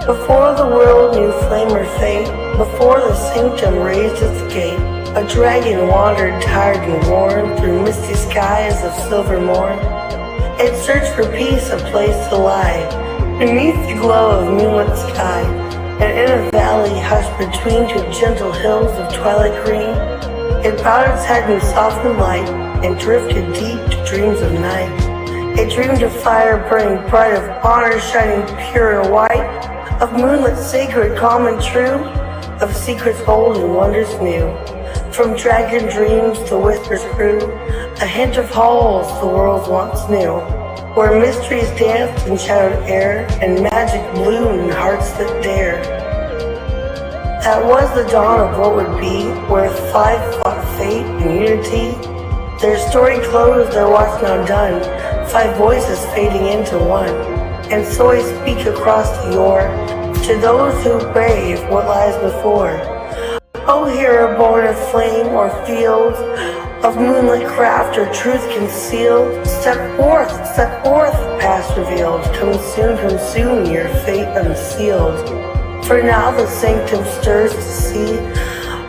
Before the world knew flame or fate, before the sanctum raised its gate, a dragon wandered tired and worn through misty skies of silver morn. It searched for peace, a place to lie, beneath the glow of moonlit sky, and in a valley hushed between two gentle hills of twilight green, it bowed its head in softened light and drifted deep to dreams of night. It dreamed of fire burning bright, of honor shining pure and white, of moonlit sacred, calm and true, of secrets old and wonders new. From dragon dreams the whispers grew, a hint of halls the world once knew, where mysteries danced in shadowed air, and magic bloomed in hearts that dare. That was the dawn of what would be, where five fought fate and unity. Their story closed, their watch now done, five voices fading into one. And so I speak across the yore, to those who brave what lies before. O hero born of flame or field, of moonlit craft or truth concealed, step forth, past revealed, come soon your fate unsealed. For now the sanctum stirs to see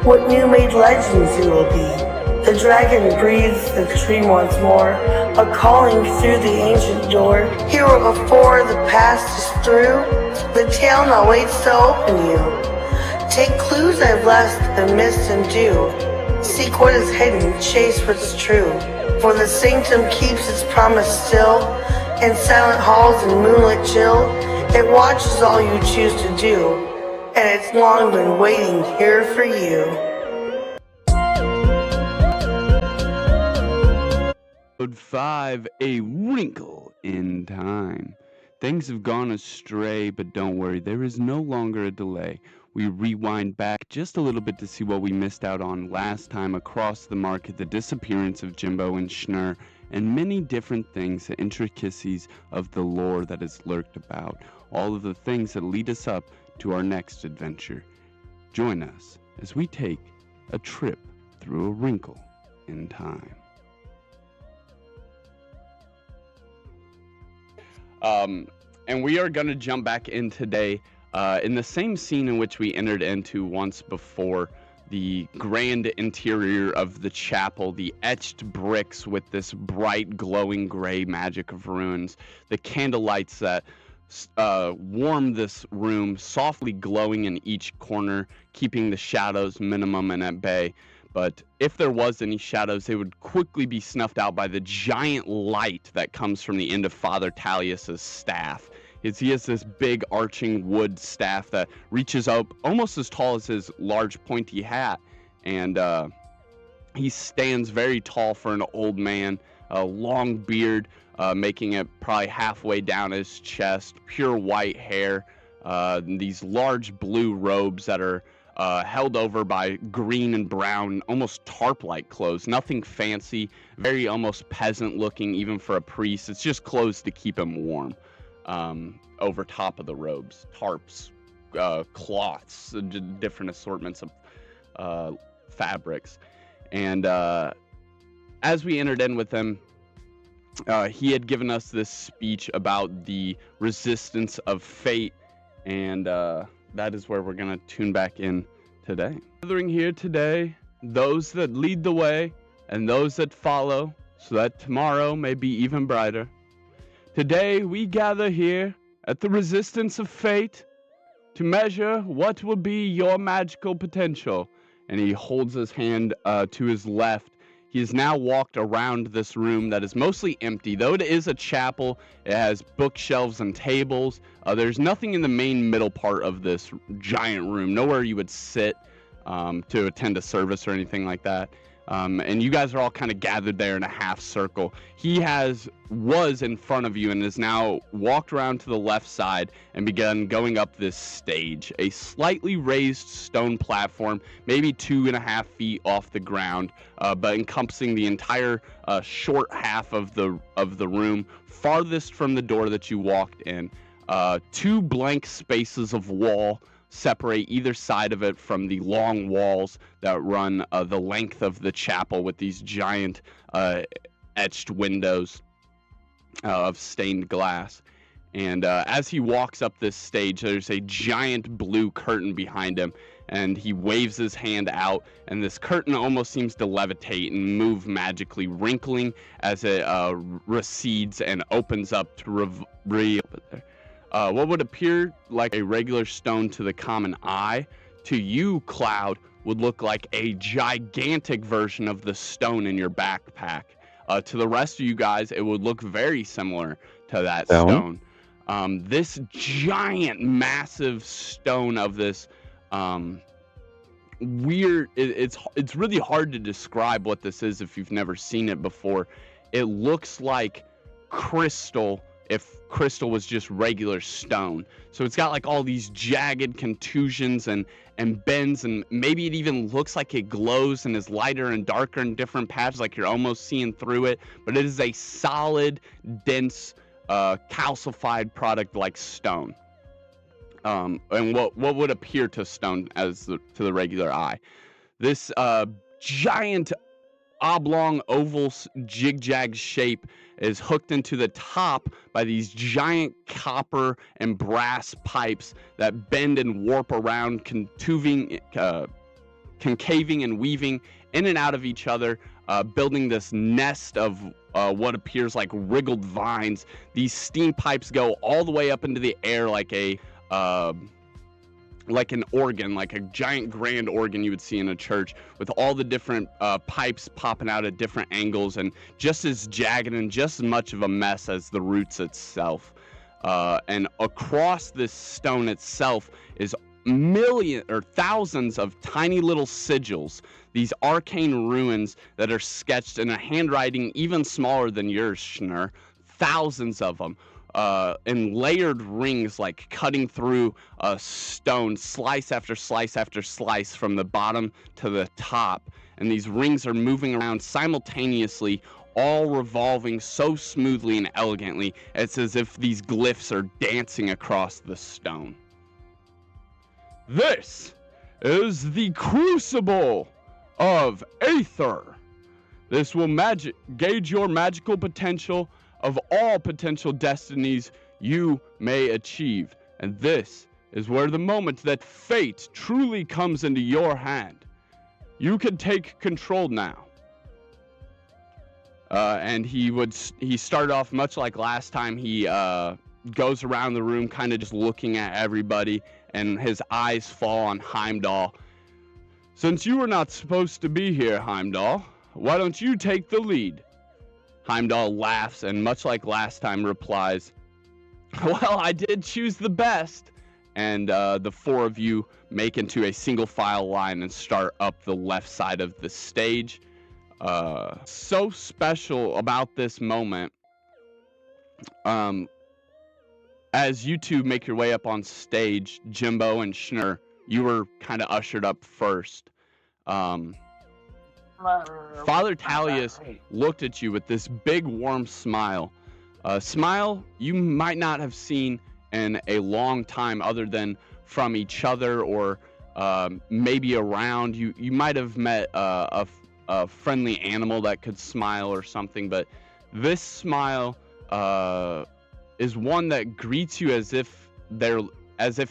what new made legends you will be. The dragon breathes the dream once more, a calling through the ancient door. Hero before the past is through, the tale now waits to open you. Take clues I've left the mist and dew. Seek what is hidden, chase what's true. For the sanctum keeps its promise still. In silent halls and moonlit chill, it watches all you choose to do. And it's long been waiting here for you. Episode 5, A Wrinkle in Time. Things have gone astray, but don't worry, there is no longer a delay. We rewind back just a little bit to see what we missed out on last time across the market, the disappearance of Jimbo and Shnnr, and many different things, the intricacies of the lore that is lurked about, all of the things that lead us up to our next adventure. Join us as we take a trip through a wrinkle in time. And we are going to jump back in today in the same scene in which we entered into once before, the grand interior of the chapel, the etched bricks with this bright glowing gray magic of runes, the candle lights that warm this room, softly glowing in each corner, keeping the shadows minimum and at bay. But if there was any shadows, they would quickly be snuffed out by the giant light that comes from the end of Father Tallius's staff. He has this big arching wood staff that reaches up almost as tall as his large pointy hat. And he stands very tall for an old man, a long beard, making it probably halfway down his chest, pure white hair, these large blue robes that are held over by green and brown, almost tarp-like clothes. Nothing fancy, very almost peasant-looking, even for a priest. It's just clothes to keep him warm over top of the robes. Tarps, cloths, different assortments of fabrics. And as we entered in with him, he had given us this speech about the resistance of fate, and that is where we're going to tune back in today. Gathering here today, those that lead the way and those that follow, so that tomorrow may be even brighter. Today we gather here at the resistance of fate to measure what will be your magical potential. And he holds his hand to his left. He has now walked around this room that is mostly empty. Though it is a chapel, it has bookshelves and tables. There's nothing in the main middle part of this giant room. Nowhere you would sit to attend a service or anything like that. And you guys are all kind of gathered there in a half circle. He was in front of you and has now walked around to the left side and begun going up this stage. A slightly raised stone platform, maybe 2.5 feet off the ground, but encompassing the entire short half of the room, farthest from the door that you walked in. 2 blank spaces of wall separate either side of it from the long walls that run the length of the chapel with these giant etched windows of stained glass. And as he walks up this stage, there's a giant blue curtain behind him, and he waves his hand out, and this curtain almost seems to levitate and move magically, wrinkling as it recedes and opens up to what would appear like a regular stone to the common eye. To you, Cloud, would look like a gigantic version of the stone in your backpack. To the rest of you guys, it would look very similar to that stone. This giant, massive stone of this weird, it's really hard to describe what this is if you've never seen it before. It looks like crystal if crystal was just regular stone. So it's got like all these jagged contusions and bends, and maybe it even looks like it glows and is lighter and darker in different patches, like you're almost seeing through it. But it is a solid, dense, calcified product like stone. And what would appear to stone to the regular eye. This giant oblong oval jig-jag shape is hooked into the top by these giant copper and brass pipes that bend and warp around, concaving and weaving in and out of each other, building this nest of what appears like wriggled vines. These steam pipes go all the way up into the air like an organ, like a giant grand organ you would see in a church, with all the different pipes popping out at different angles, and just as jagged and just as much of a mess as the roots itself. And across this stone itself is thousands of tiny little sigils, these arcane runes that are sketched in a handwriting even smaller than yours, Shnnr. Thousands of them. In layered rings, like cutting through a stone, slice after slice after slice from the bottom to the top. And these rings are moving around simultaneously, all revolving so smoothly and elegantly. It's as if these glyphs are dancing across the stone. This is the Crucible of Aether. This will gauge your magical potential of all potential destinies you may achieve. And this is where the moment that fate truly comes into your hand. You can take control now. And he started off much like last time. He goes around the room kind of just looking at everybody, and his eyes fall on Heimdall. Since you were not supposed to be here, Heimdall, why don't you take the lead? Heimdall laughs and, much like last time, replies, well, I did choose the best. And the four of you make into a single file line and start up the left side of the stage. So special about this moment, as you two make your way up on stage, Jimbo and Shnnr, you were kind of ushered up first. Father Talius looked at you with this big warm smile. A smile you might not have seen in a long time other than from each other, or maybe around. You might have met a friendly animal that could smile or something, but this smile is one that greets you as if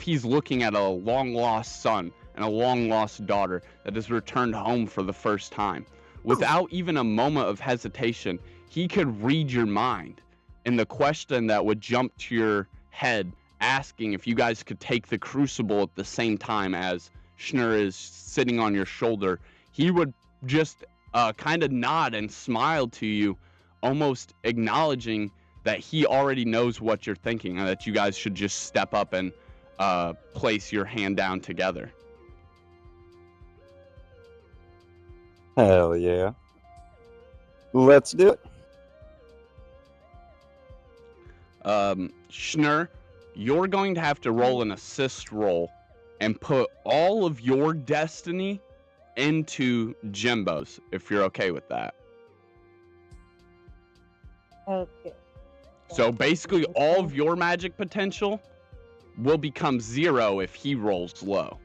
he's looking at a long lost son and a long-lost daughter that has returned home for the first time. Without even a moment of hesitation, he could read your mind. And the question that would jump to your head, asking if you guys could take the crucible at the same time as Shnnr is sitting on your shoulder, he would just kind of nod and smile to you, almost acknowledging that he already knows what you're thinking, and that you guys should just step up and place your hand down together. Hell yeah. Let's do it. Shnnr, you're going to have to roll an assist roll and put all of your destiny into Jimbo's, if you're okay with that. Okay. So basically all of your magic potential will become 0 if he rolls low.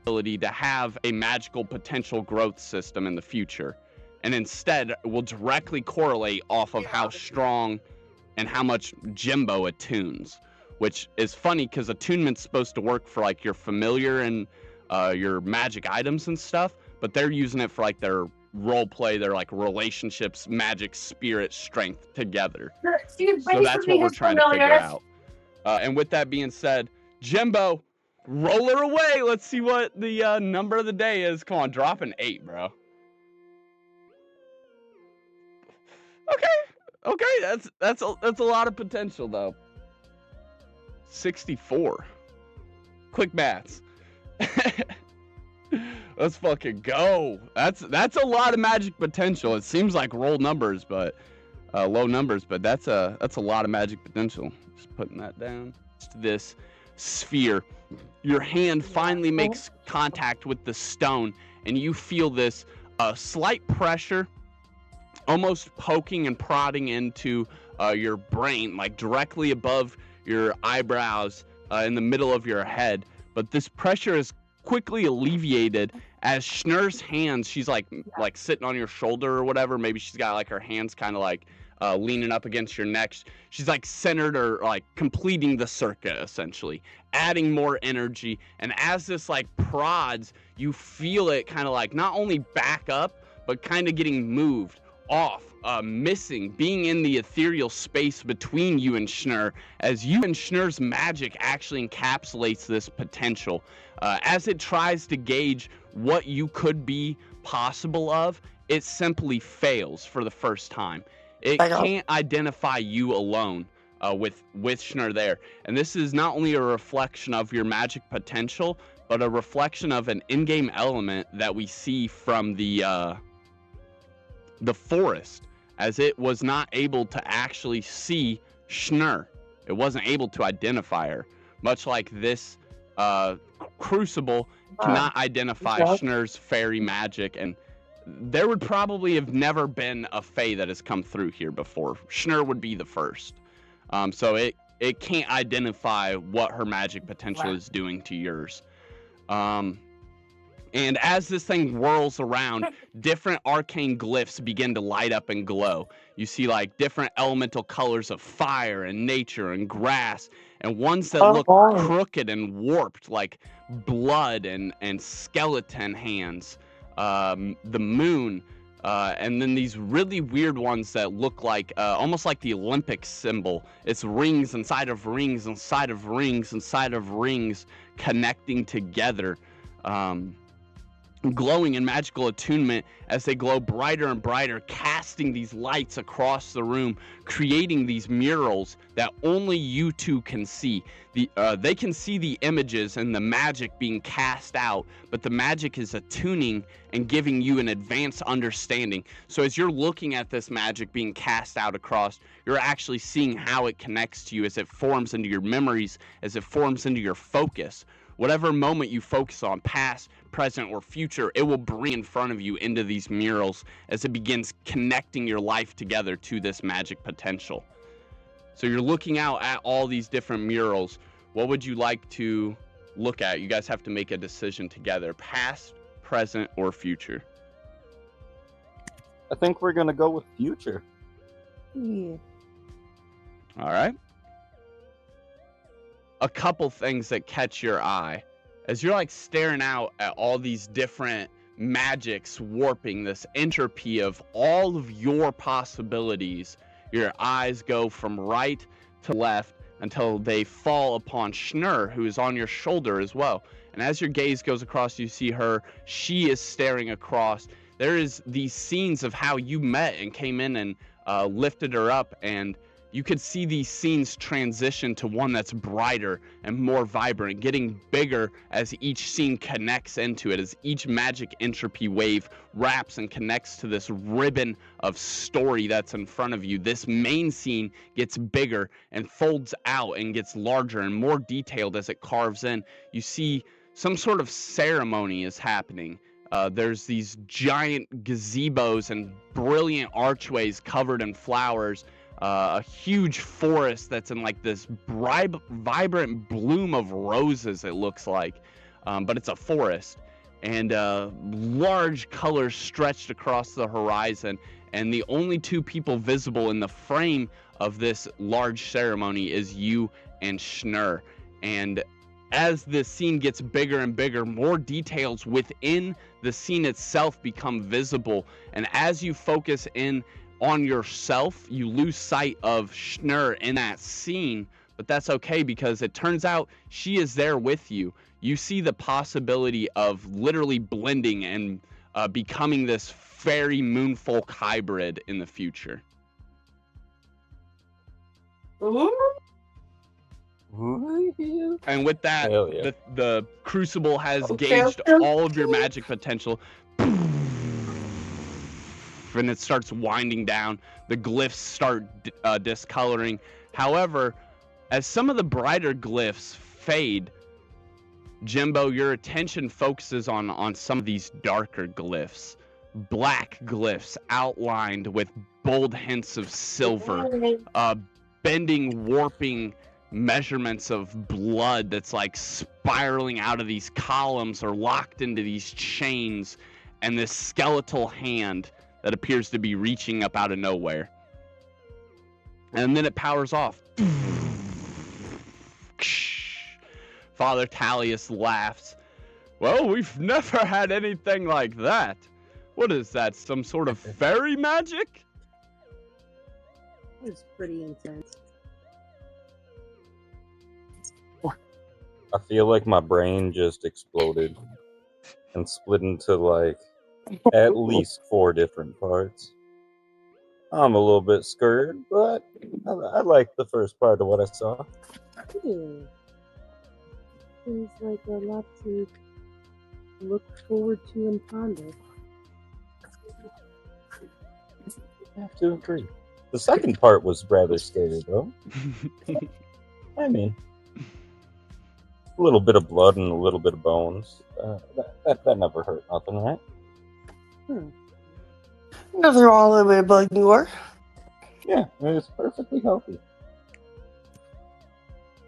Ability to have a magical potential growth system in the future, and instead will directly correlate off of how strong and how much Jimbo attunes. which is funny because attunement's supposed to work for like your familiar and your magic items and stuff, but they're using it for like their role play, their like relationships, magic, spirit, strength together. So that's what we're trying to figure out. And with that being said, Jimbo, roll her away. Let's see what the number of the day is. Come on, drop an 8, bro. Okay, that's a lot of potential though. 64. Quick maths. Let's fucking go. That's a lot of magic potential. It seems like roll numbers, but low numbers, but that's a lot of magic potential. Just putting that down. This sphere. Your hand finally makes contact with the stone, and you feel this slight pressure, almost poking and prodding into your brain, like directly above your eyebrows, in the middle of your head. But this pressure is quickly alleviated as Shnnr's hands, she's like sitting on your shoulder or whatever. Maybe she's got like her hands kind of like leaning up against your neck. She's like centered or like completing the circuit, essentially, adding more energy. And as this like prods, you feel it kind of like not only back up, but kind of getting moved off, missing, being in the ethereal space between you and Shnnr, as you and Shnnr's magic actually encapsulates this potential. As it tries to gauge what you could be possible of, it simply fails for the first time. It can't identify you alone with Shnnr there. And this is not only a reflection of your magic potential, but a reflection of an in-game element that we see from the forest, as it was not able to actually see Shnnr. It wasn't able to identify her, much like this crucible cannot identify Shnnr's fairy magic. And there would probably have never been a fae that has come through here before. Shnnr would be the first. So it can't identify what her magic potential is doing to yours. And as this thing whirls around, different arcane glyphs begin to light up and glow. You see like different elemental colors of fire and nature and grass, and ones that look crooked and warped, like blood and skeleton hands, the moon, and then these really weird ones that look like almost like the Olympic symbol. It's rings inside of rings inside of rings inside of rings connecting together. Glowing in magical attunement as they glow brighter and brighter, casting these lights across the room, creating these murals that only you two can see. They can see the images and the magic being cast out, but the magic is attuning and giving you an advanced understanding. So as you're looking at this magic being cast out across, you're actually seeing how it connects to you as it forms into your memories, as it forms into your focus. Whatever moment you focus on, past, present, or future, it will bring in front of you into these murals as it begins connecting your life together to this magic potential. So you're looking out at all these different murals. What would you like to look at? You guys have to make a decision together, past, present, or future. I think we're going to go with future. Yeah. All right. A couple things that catch your eye as you're like staring out at all these different magics warping this entropy of all of your possibilities. Your eyes go from right to left until they fall upon Shnnr, who is on your shoulder as well. And as your gaze goes across, you see her. She is staring across. There is these scenes of how you met and came in and lifted her up, and you could see these scenes transition to one that's brighter and more vibrant, getting bigger as each scene connects into it, as each magic entropy wave wraps and connects to this ribbon of story that's in front of you. This main scene gets bigger and folds out and gets larger and more detailed as it carves in. You see some sort of ceremony is happening. There's these giant gazebos and brilliant archways covered in flowers. A huge forest that's in like this vibrant bloom of roses, it looks like, but it's a forest, and large colors stretched across the horizon, and the only two people visible in the frame of this large ceremony is you and Shnnr. And as the scene gets bigger and bigger, more details within the scene itself become visible. And as you focus in on yourself, you lose sight of Shnnr in that scene. But that's okay, because it turns out she is there with you. You see the possibility of literally blending and becoming this fairy moonfolk hybrid in the future. Ooh. And with that, yeah. the crucible has Okay, gauged okay. all of your magic potential. And it starts winding down. The glyphs start discoloring. However, as some of the brighter glyphs fade, Jimbo, your attention focuses on some of these darker glyphs. Black glyphs outlined with bold hints of silver. Bending, warping measurements of blood that's like spiraling out of these columns or locked into these chains. And this skeletal hand that appears to be reaching up out of nowhere. And then it powers off. Father Tallius laughs. Well, we've never had anything like that. What is that, some sort of fairy magic? It's pretty intense. I feel like my brain just exploded and split into like at least 4 different parts. I'm a little bit scared, but I like the first part of what I saw. Yeah. Seems like a lot to look forward to and ponder. I have to agree. The second part was rather scary, though. I mean, a little bit of blood and a little bit of bones. That never hurt nothing, right? Nothing wrong with a bit of blood and gore. Yeah, it's perfectly healthy.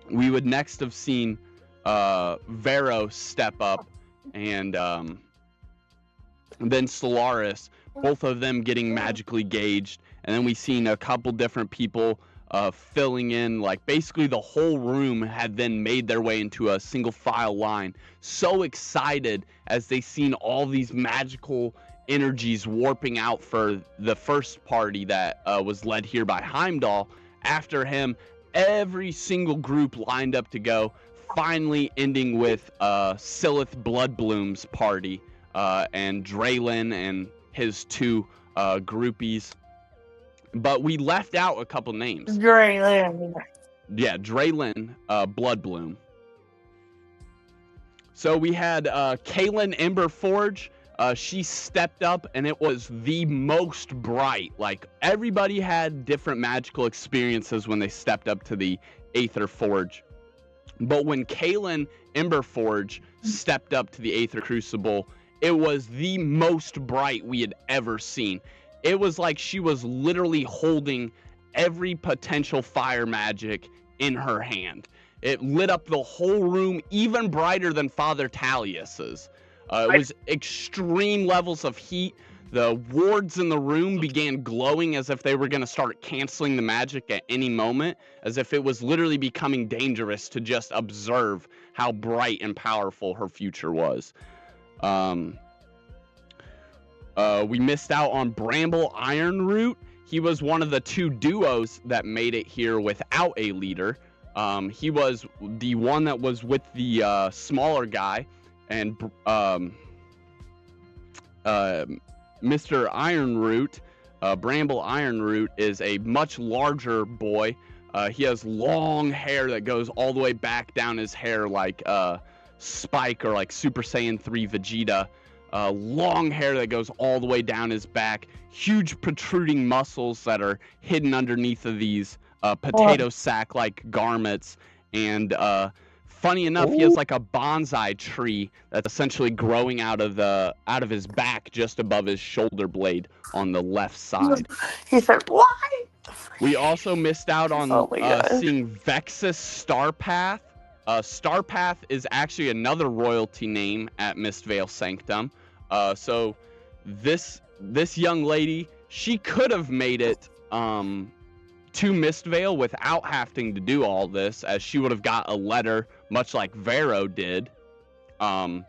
We would next have seen Vero step up, and then Solaris, both of them getting magically gauged. And then we've seen a couple different people filling in, like basically the whole room had then made their way into a single file line. So excited as they seen all these magical energies warping out for the first party that was led here by Heimdall. After him, every single group lined up to go, finally ending with Silith Bloodbloom's party and Draylin and his 2 groupies. But we left out a couple names. Draylin. Yeah, Draylin Bloodbloom. So we had Kaylin Emberforge. She stepped up, and it was the most bright. Like, everybody had different magical experiences when they stepped up to the Aether Forge. But when Kaylin Emberforge stepped up to the Aether Crucible, it was the most bright we had ever seen. It was like she was literally holding every potential fire magic in her hand. It lit up the whole room, even brighter than Father Tallius's. It was extreme levels of heat. The wards in the room began glowing as if they were going to start canceling the magic at any moment, as if it was literally becoming dangerous to just observe how bright and powerful her future was. We missed out on Bramble Ironroot. He was one of the 2 duos that made it here without a leader. He was the one that was with the smaller guy, and Mr. Ironroot, Bramble Ironroot, is a much larger boy. He has long hair that goes all the way back down his hair like Spike or like Super Saiyan 3 Vegeta. Long hair that goes all the way down his back. Huge protruding muscles that are hidden underneath of these potato sack-like garments. And funny enough, he has like a bonsai tree that's essentially growing out of his back just above his shoulder blade on the left side. He said, "Why?" We also missed out on seeing Vexus Starpath. Starpath is actually another royalty name at Mistvale Sanctum. So this young lady, she could have made it to Mistvale without having to do all this, as she would have got a letter, much like Vero did. And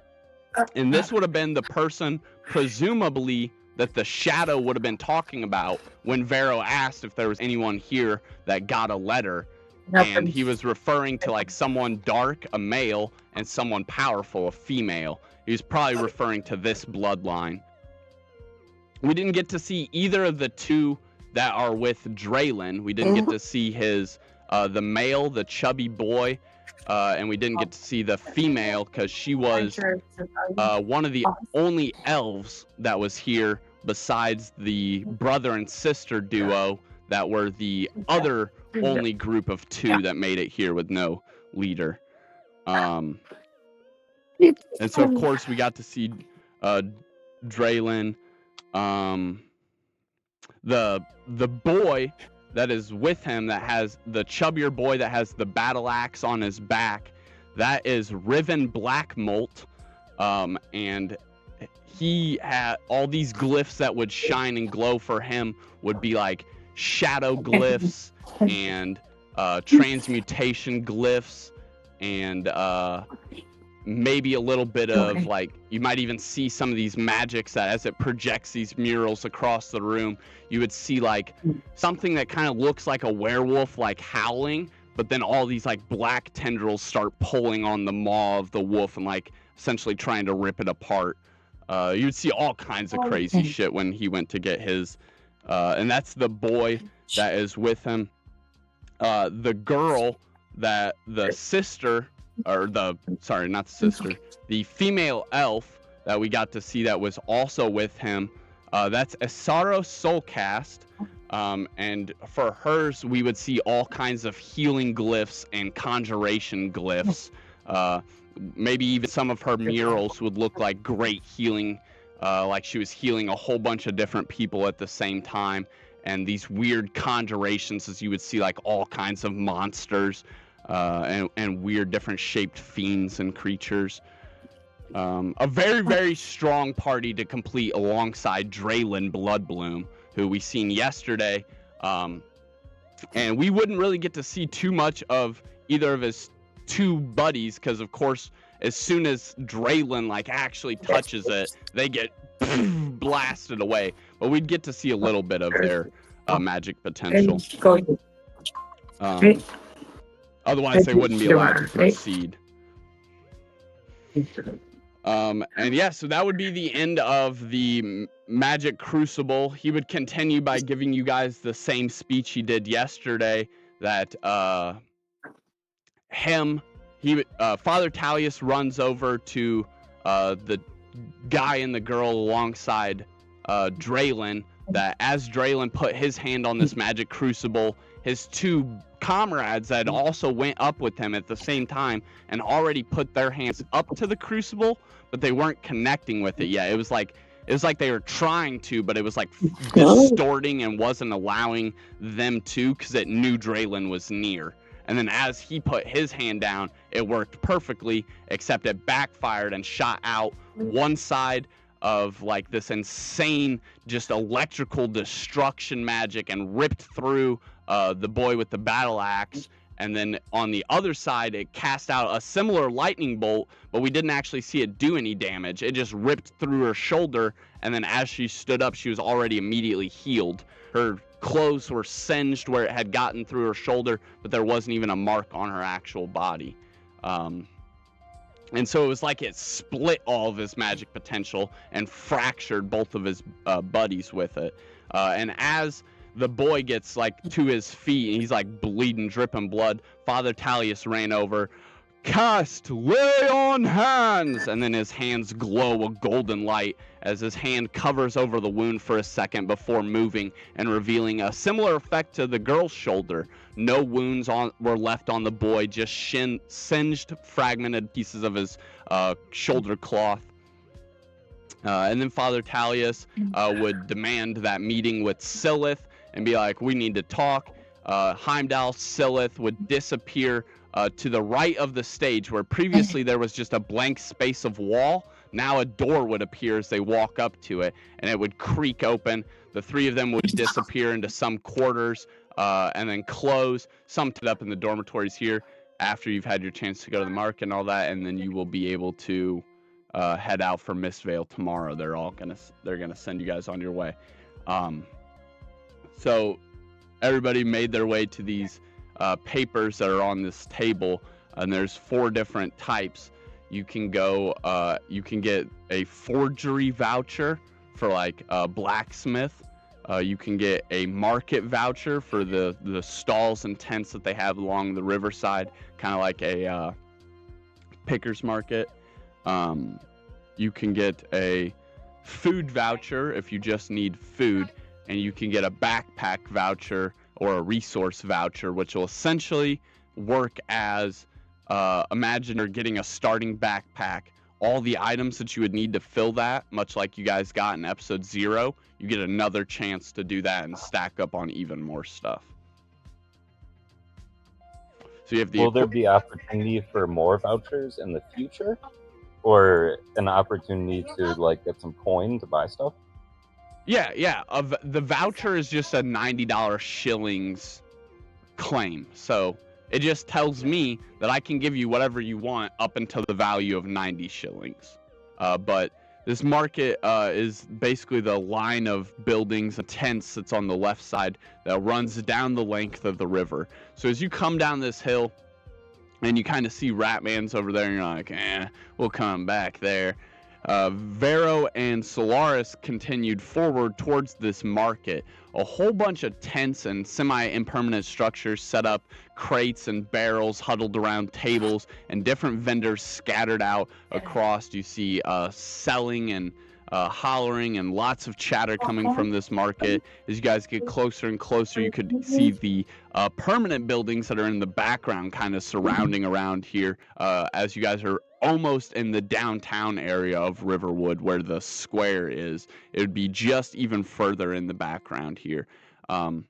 this would have been the person, presumably, that the shadow would have been talking about when Vero asked if there was anyone here that got a letter. And he was referring to like someone dark, a male, and someone powerful, a female. He was probably referring to this bloodline. We didn't get to see either of the two that are with Draylin. We didn't get to see his, the male, the chubby boy, and we didn't get to see the female because she was one of the only elves that was here besides the brother and sister duo that were the other only group of two that made it here with no leader. And so, of course, we got to see Draylin. The boy that is with him, that has the chubbier boy that has the battle axe on his back, that is Riven Blackmolt, and he had all these glyphs that would shine and glow for him would be like shadow glyphs and transmutation glyphs and maybe a little bit of like, you might even see some of these magics that as it projects these murals across the room, you would see like something that kind of looks like a werewolf like howling, but then all these like black tendrils start pulling on the maw of the wolf and like essentially trying to rip it apart. You'd see all kinds of crazy shit when he went to get his, and that's the boy that is with him. The girl that the sister, or the, sorry, not the sister, the female elf that we got to see that was also with him, that's Asaro Soulcast, and for hers, we would see all kinds of healing glyphs and conjuration glyphs. Maybe even some of her murals would look like great healing, like she was healing a whole bunch of different people at the same time. And these weird conjurations, as you would see like all kinds of monsters and weird different shaped fiends and creatures. A very, very strong party to complete alongside Draylin Bloodbloom, who we seen yesterday. And we wouldn't really get to see too much of either of his two buddies, because of course as soon as Draylin like actually touches it, they get blasted away, but we'd get to see a little bit of their magic potential. Otherwise they wouldn't be allowed to proceed. And yeah, so that would be the end of the Magic Crucible. He would continue by giving you guys the same speech he did yesterday, that Father Tallius runs over to the guy and the girl alongside Draylin, that as Draylin put his hand on this magic crucible, his two comrades that also went up with him at the same time and already put their hands up to the crucible, but they weren't connecting with it yet. It was like they were trying to, but it was like distorting and wasn't allowing them to, because it knew Draylin was near. And then as he put his hand down, it worked perfectly, except it backfired and shot out one side of like this insane, just electrical destruction magic and ripped through the boy with the battle axe. And then on the other side, it cast out a similar lightning bolt, but we didn't actually see it do any damage. It just ripped through her shoulder, and then as she stood up, she was already immediately healed. Her clothes were singed where it had gotten through her shoulder, but there wasn't even a mark on her actual body. And so it was like it split all of his magic potential and fractured both of his buddies with it. And as the boy gets like to his feet and he's like bleeding, dripping blood, Father Tallius ran over, cast lay on hands, and then his hands glow a golden light as his hand covers over the wound for a second before moving and revealing a similar effect to the girl's shoulder. No wounds were left on the boy, just singed, fragmented pieces of his shoulder cloth. And then Father Tallius would demand that meeting with Silith and be like, we need to talk. Heimdall Silith would disappear to the right of the stage, where previously there was just a blank space of wall. Now a door would appear as they walk up to it, and it would creak open. The three of them would disappear into some quarters and then clothes, summed it up in the dormitories here after you've had your chance to go to the market and all that, and then you will be able to head out for Mistvale tomorrow. They're gonna send you guys on your way. So everybody made their way to these papers that are on this table, and there's 4 different types. You can go, you can get a forgery voucher for like a blacksmith. You can get a market voucher for the stalls and tents that they have along the riverside, kind of like a picker's market. You can get a food voucher if you just need food, and you can get a backpack voucher or a resource voucher, which will essentially work as, imagine you're getting a starting backpack. All the items that you would need to fill that, much like you guys got in episode 0, you get another chance to do that and stack up on even more stuff. So you have the. Will there be opportunity for more vouchers in the future, or an opportunity to like get some coin to buy stuff? Yeah. The voucher is just a $90 shillings claim. So it just tells me that I can give you whatever you want up until the value of 90 shillings. But this market is basically the line of buildings and tents that's on the left side that runs down the length of the river. So as you come down this hill and you kind of see Ratman's over there, and you're like, we'll come back there. Vero and Solaris continued forward towards this market. A whole bunch of tents and semi-impermanent structures set up, crates and barrels huddled around tables, and different vendors scattered out across. You see selling and hollering and lots of chatter coming from this market. As you guys get closer and closer, you could see the permanent buildings that are in the background kind of surrounding around here as you guys are almost in the downtown area of Riverwood where the square is. It would be just even further in the background here. And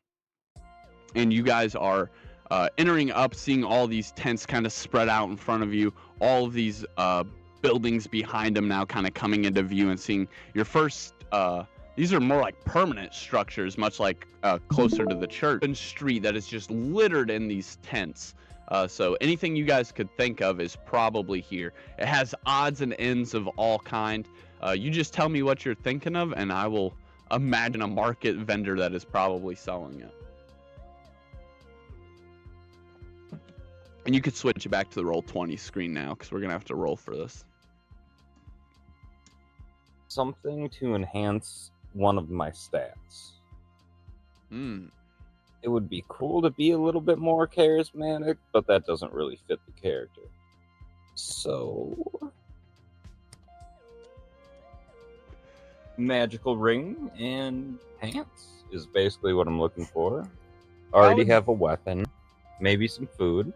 you guys are entering up, seeing all these tents kind of spread out in front of you, all of these buildings behind them now kind of coming into view, and seeing your first these are more like permanent structures, much like closer to the church and street that is just littered in these tents. So anything you guys could think of is probably here. It has odds and ends of all kind. You just tell me what you're thinking of, and I will imagine a market vendor that is probably selling it. And you could switch it back to the Roll20 screen now, because we're going to have to roll for this. Something to enhance one of my stats. It would be cool to be a little bit more charismatic, but that doesn't really fit the character. So, magical ring and pants is basically what I'm looking for. Already have a weapon, maybe some food.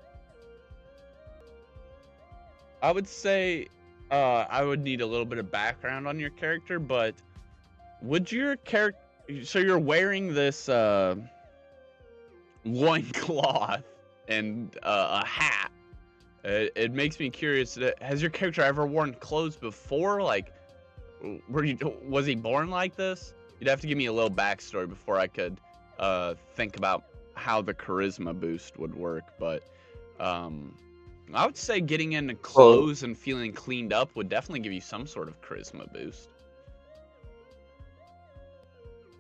I would say I would need a little bit of background on your character, but would your character... So you're wearing this loincloth and a hat. It makes me curious. Has your character ever worn clothes before? Like, was he born like this? You'd have to give me a little backstory before I could think about how the charisma boost would work. But I would say getting into clothes and feeling cleaned up would definitely give you some sort of charisma boost.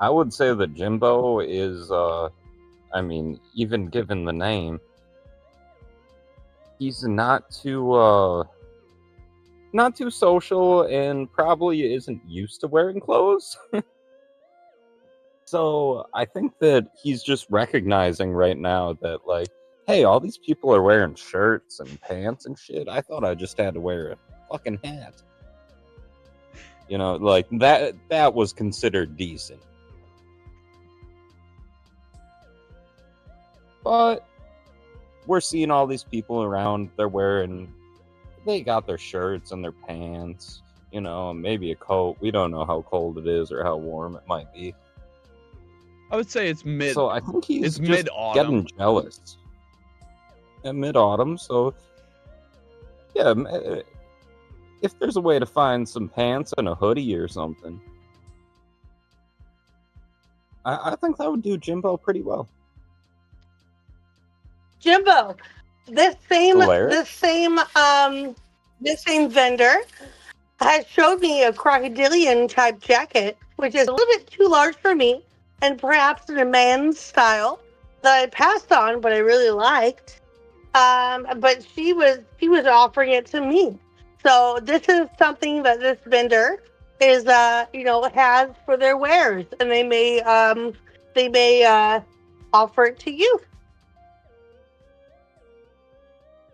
I would say that Jimbo is, I mean, even given the name, he's not too social and probably isn't used to wearing clothes. So I think that he's just recognizing right now that, like, hey, all these people are wearing shirts and pants and shit. I thought I just had to wear a fucking hat. You know, like, that was considered decent. But we're seeing all these people around. They got their shirts and their pants, you know, maybe a coat. We don't know how cold it is or how warm it might be. I would say it's mid. So I think he's just mid-autumn. getting jealous. At mid-autumn, so yeah, if there's a way to find some pants and a hoodie or something, I think that would do Jimbo pretty well. Jimbo, this same Solaris? this same vendor has showed me a crocodilian type jacket, which is a little bit too large for me, and perhaps in a man's style that I passed on, but I really liked. But she was offering it to me. So this is something that this vendor is has for their wares, and they may offer it to you.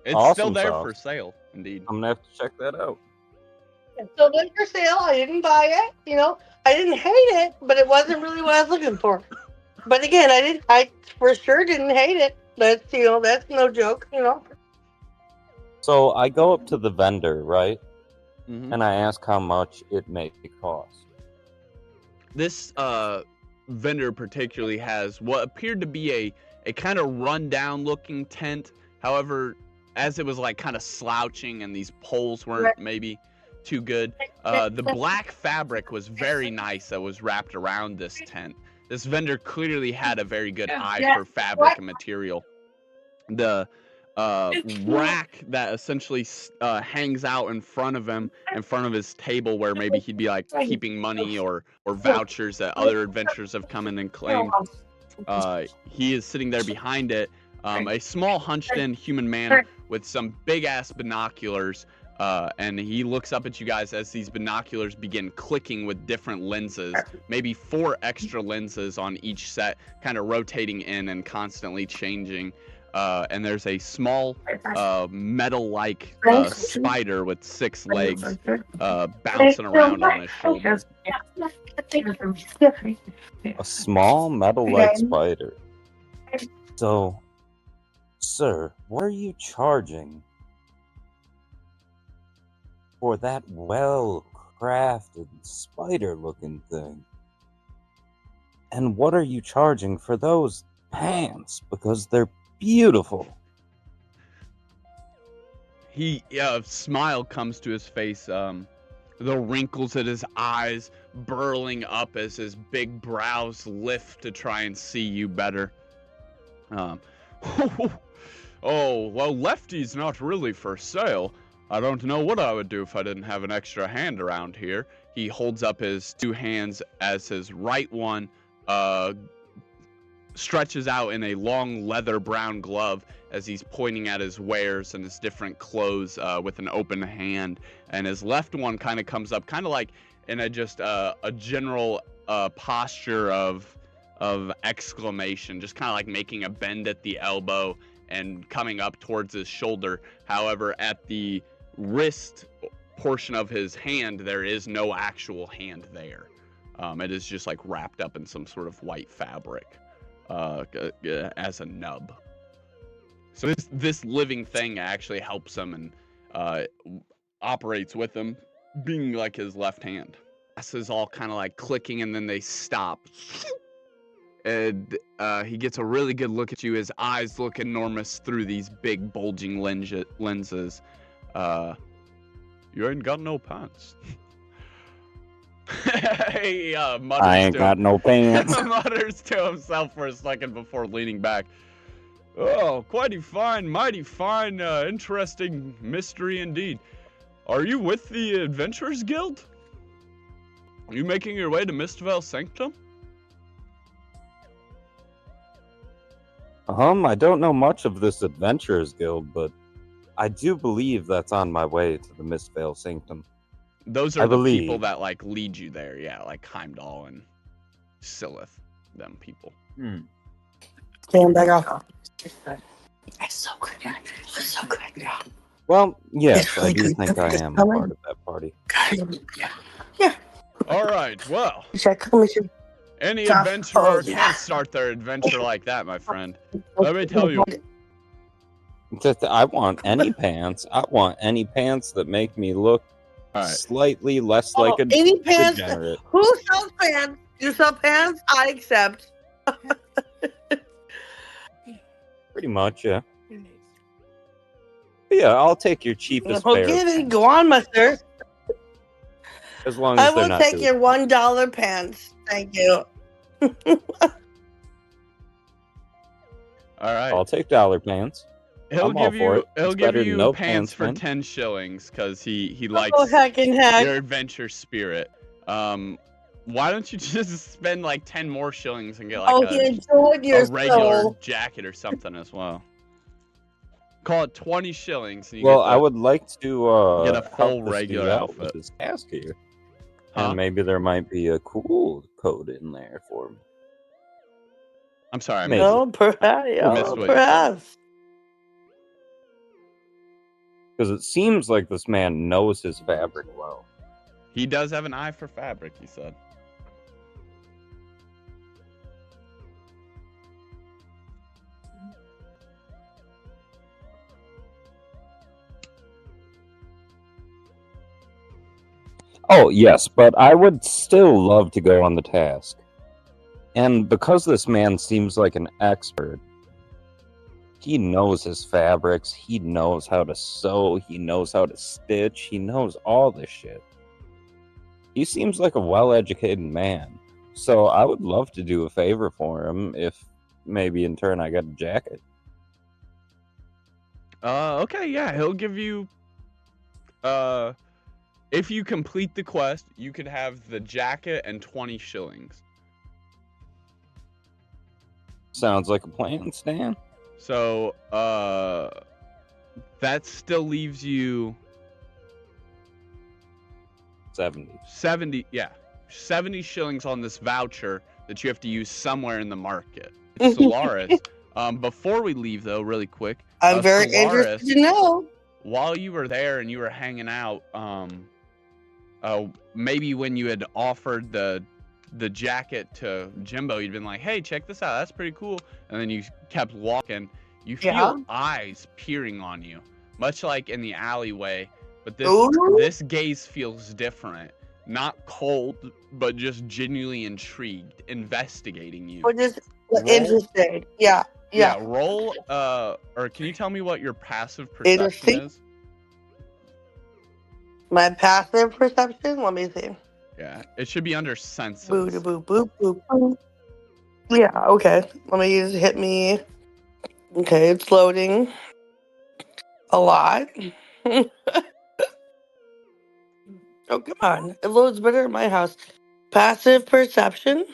It's still Awesome there sauce. for sale, indeed. I'm gonna have to check that out. So there's for sale. I didn't buy it. I didn't hate it, but it wasn't really what I was looking for. But again, I for sure didn't hate it. That's no joke. So I go up to the vendor, right? Mhm. And I ask how much it may cost. This vendor particularly has what appeared to be a kind of rundown looking tent. However, as it was like kind of slouching and these poles weren't maybe too good, the black fabric was very nice that was wrapped around this tent. This vendor clearly had a very good eye for fabric and material. The rack that essentially hangs out in front of him, in front of his table, where maybe he'd be like keeping money or vouchers that other adventurers have come in and claimed. He is sitting there behind it, a small hunched-in human man with some big-ass binoculars, and he looks up at you guys as these binoculars begin clicking with different lenses, maybe 4 extra lenses on each set, kind of rotating in and constantly changing. And there's a small metal-like spider with 6 legs bouncing around on his shoulder. A small metal-like spider. So, sir, what are you charging for that well-crafted spider-looking thing? And what are you charging for those pants? Because they're beautiful. A smile comes to his face, the wrinkles at his eyes burling up as his big brows lift to try and see you better. Oh, well, Lefty's not really for sale. I don't know what I would do if I didn't have an extra hand around here. He holds up his 2 hands as his right one stretches out in a long leather brown glove as he's pointing at his wares and his different clothes with an open hand, and his left one kind of comes up kind of like in a general posture of exclamation, just kind of like making a bend at the elbow and coming up towards his shoulder. However, at the wrist portion of his hand, there is no actual hand there. It is just like wrapped up in some sort of white fabric as a nub. So this living thing actually helps him and operates with him, being like his left hand. This is all kind of like clicking, and then they stop. And he gets a really good look at you. His eyes look enormous through these big bulging lenses. You ain't got no pants. He mutters I ain't got no pants. mutters to himself for a second before leaning back. Oh, quite fine, mighty fine, interesting mystery indeed. Are you with the Adventurers Guild? Are you making your way to Mistvale Sanctum? I don't know much of this Adventurers Guild, but I do believe that's on my way to the Mistvale Sanctum. Those are the people that like lead you there, yeah, like Heimdall and Silith, them people. Stand back off. That's so good. That's so good. Well, yes, It's really I do good. think I am a part of that party. Yeah. All right, well, any Oh, adventurer yeah. can't start their adventure like that, my friend. Let me tell you. I want any pants. I want any pants that make me look All right. slightly less like a any pants? degenerate. Who sells pants? You sell pants? I accept. Pretty much, yeah. But yeah, I'll take your cheapest pair. Okay, go on, mister. As long as I they're will not take too your $1 pants. Thank you. All right. I'll take dollar pants. He'll I'm all give for you it. he'll It's give better than you no pants for man. 10 shillings because he Oh, likes heck and heck. your adventure spirit. Why don't you just spend like 10 more shillings and get like Oh, he enjoyed a your regular soul. jacket or something as well? Call it 20 shillings and you Well, get I would like to get a full help this regular dude out outfit. with his task here. Huh? And maybe there might be a cool code in there for me. I'm sorry, I Maybe. missed, No, perhaps. missed Oh, what you said. perhaps. Because it seems like this man knows his fabric well. He does have an eye for fabric, he said. Oh, yes, but I would still love to go on the task. And because this man seems like an expert, he knows his fabrics, he knows how to sew, he knows how to stitch, he knows all this shit. He seems like a well-educated man. So I would love to do a favor for him if maybe in turn I got a jacket. Okay, yeah, he'll give you if you complete the quest, you could have the jacket and 20 shillings. Sounds like a plan, Stan. So, that still leaves you 70. 70 shillings on this voucher that you have to use somewhere in the market. Solaris, before we leave though, really quick, I'm very Solaris, interested to know. while you were there and you were hanging out, maybe when you had offered the jacket to Jimbo, you'd been like, hey, check this out, that's pretty cool. And then you kept walking. You feel eyes peering on you, much like in the alleyway. But this gaze feels different. Not cold, but just genuinely intrigued, investigating you. Or just interested. Yeah. Roll, or can you tell me what your passive perception is? My passive perception? Let me see. Yeah, it should be under senses. Boo, boop, boop, boop, boop. Yeah, okay. Let me just hit me. Okay, it's loading. A lot. Oh, come on. It loads better at my house. Passive perception.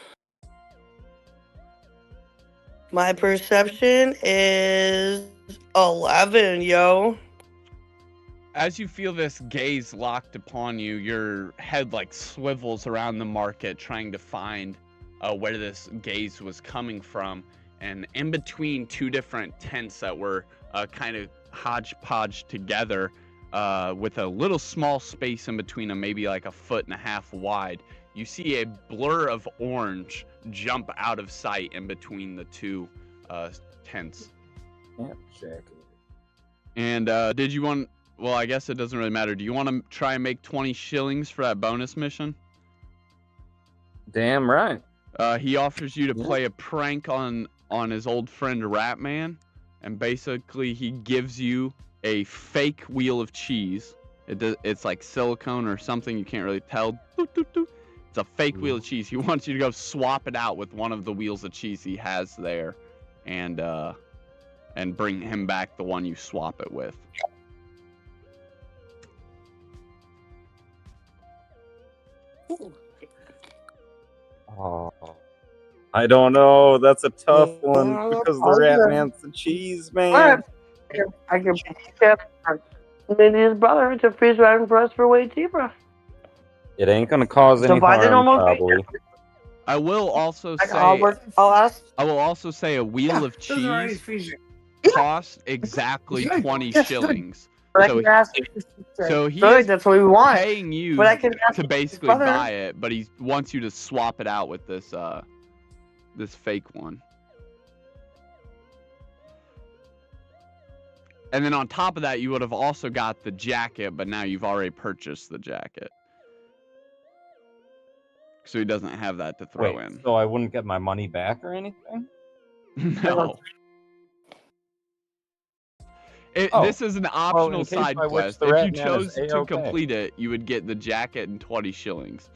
My perception is 11, yo. As you feel this gaze locked upon you, your head like swivels around the market trying to find where this gaze was coming from. And in between two different tents that were kind of hodgepodge together with a little small space in between them, maybe like 1.5 feet wide, you see a blur of orange jump out of sight in between the two tents. Yeah, jacket. And did you want... Well, I guess it doesn't really matter. Do you want to try and make 20 shillings for that bonus mission? Damn right. He offers you to play a prank on his old friend Ratman, and basically he gives you a fake wheel of cheese. It's like silicone or something, you can't really tell. It's a fake wheel of cheese. He wants you to go swap it out with one of the wheels of cheese he has there, and bring him back the one you swap it with. Oh, I don't know. That's a tough one because the Ratman's the cheese man. I can maybe his brother to freeze riding for us for way cheaper. It ain't gonna cause any harm, probably. I will also say. I'll ask. I will also say a wheel of cheese costs exactly 20 shillings. So he's that's what we want. paying you to basically buy it, but he wants you to swap it out with this this fake one. And then on top of that, you would have also got the jacket, but now you've already purchased the jacket. So he doesn't have that to throw in. So I wouldn't get my money back or anything? No. This is an optional side quest. If you chose to complete it, you would get the jacket and 20 shillings.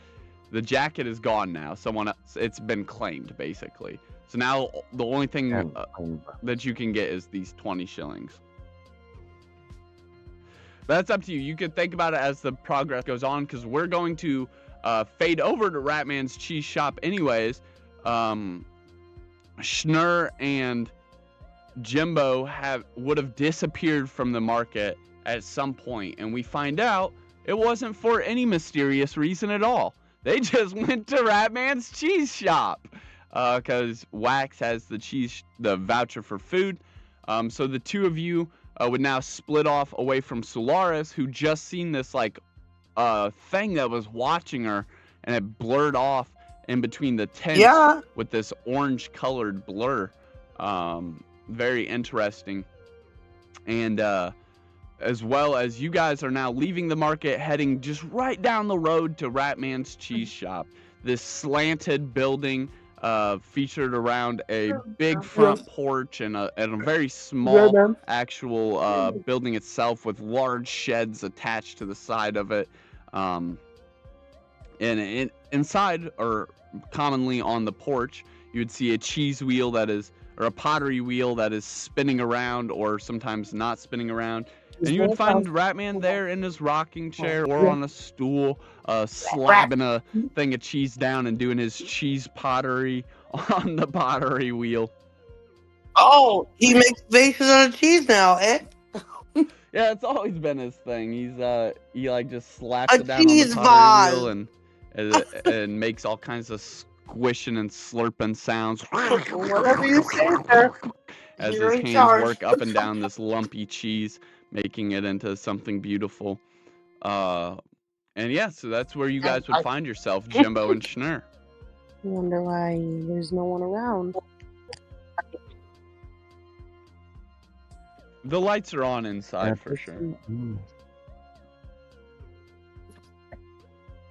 The jacket is gone now. Someone else, it's been claimed, basically. So now the only thing And that you can get is these 20 shillings. That's up to you. You can think about it as the progress goes on, because we're going to fade over to Ratman's cheese shop anyways. Shnnr and Jimbo would have disappeared from the market at some point, and we find out it wasn't for any mysterious reason at all. They just went to Ratman's cheese shop because Wax has the voucher for food. So the two of you would now split off away from Solaris, who just seen this like thing that was watching her, and it blurred off in between the tents with this orange colored blur. Very interesting. And as well as you guys are now leaving the market, heading just right down the road to Ratman's cheese shop. This slanted building featured around a big front porch and a very small actual building itself, with large sheds attached to the side of it. And inside, or commonly on the porch, you would see a cheese wheel or a pottery wheel that is spinning around, or sometimes not spinning around. And you would find Ratman there in his rocking chair or on a stool, slapping a thing of cheese down and doing his cheese pottery on the pottery wheel. Oh, he makes faces on cheese now, eh? Yeah, it's always been his thing. He like just slaps A it down on the cheese pottery vase. wheel and makes all kinds of squishing and slurping sounds. Whatever you say, sir. As You're his in hands charge. work up and down this lumpy cheese, making it into something beautiful. And yeah, so that's where you guys would find yourself, Jimbo and Shnnr. I wonder why there's no one around. The lights are on inside for sure.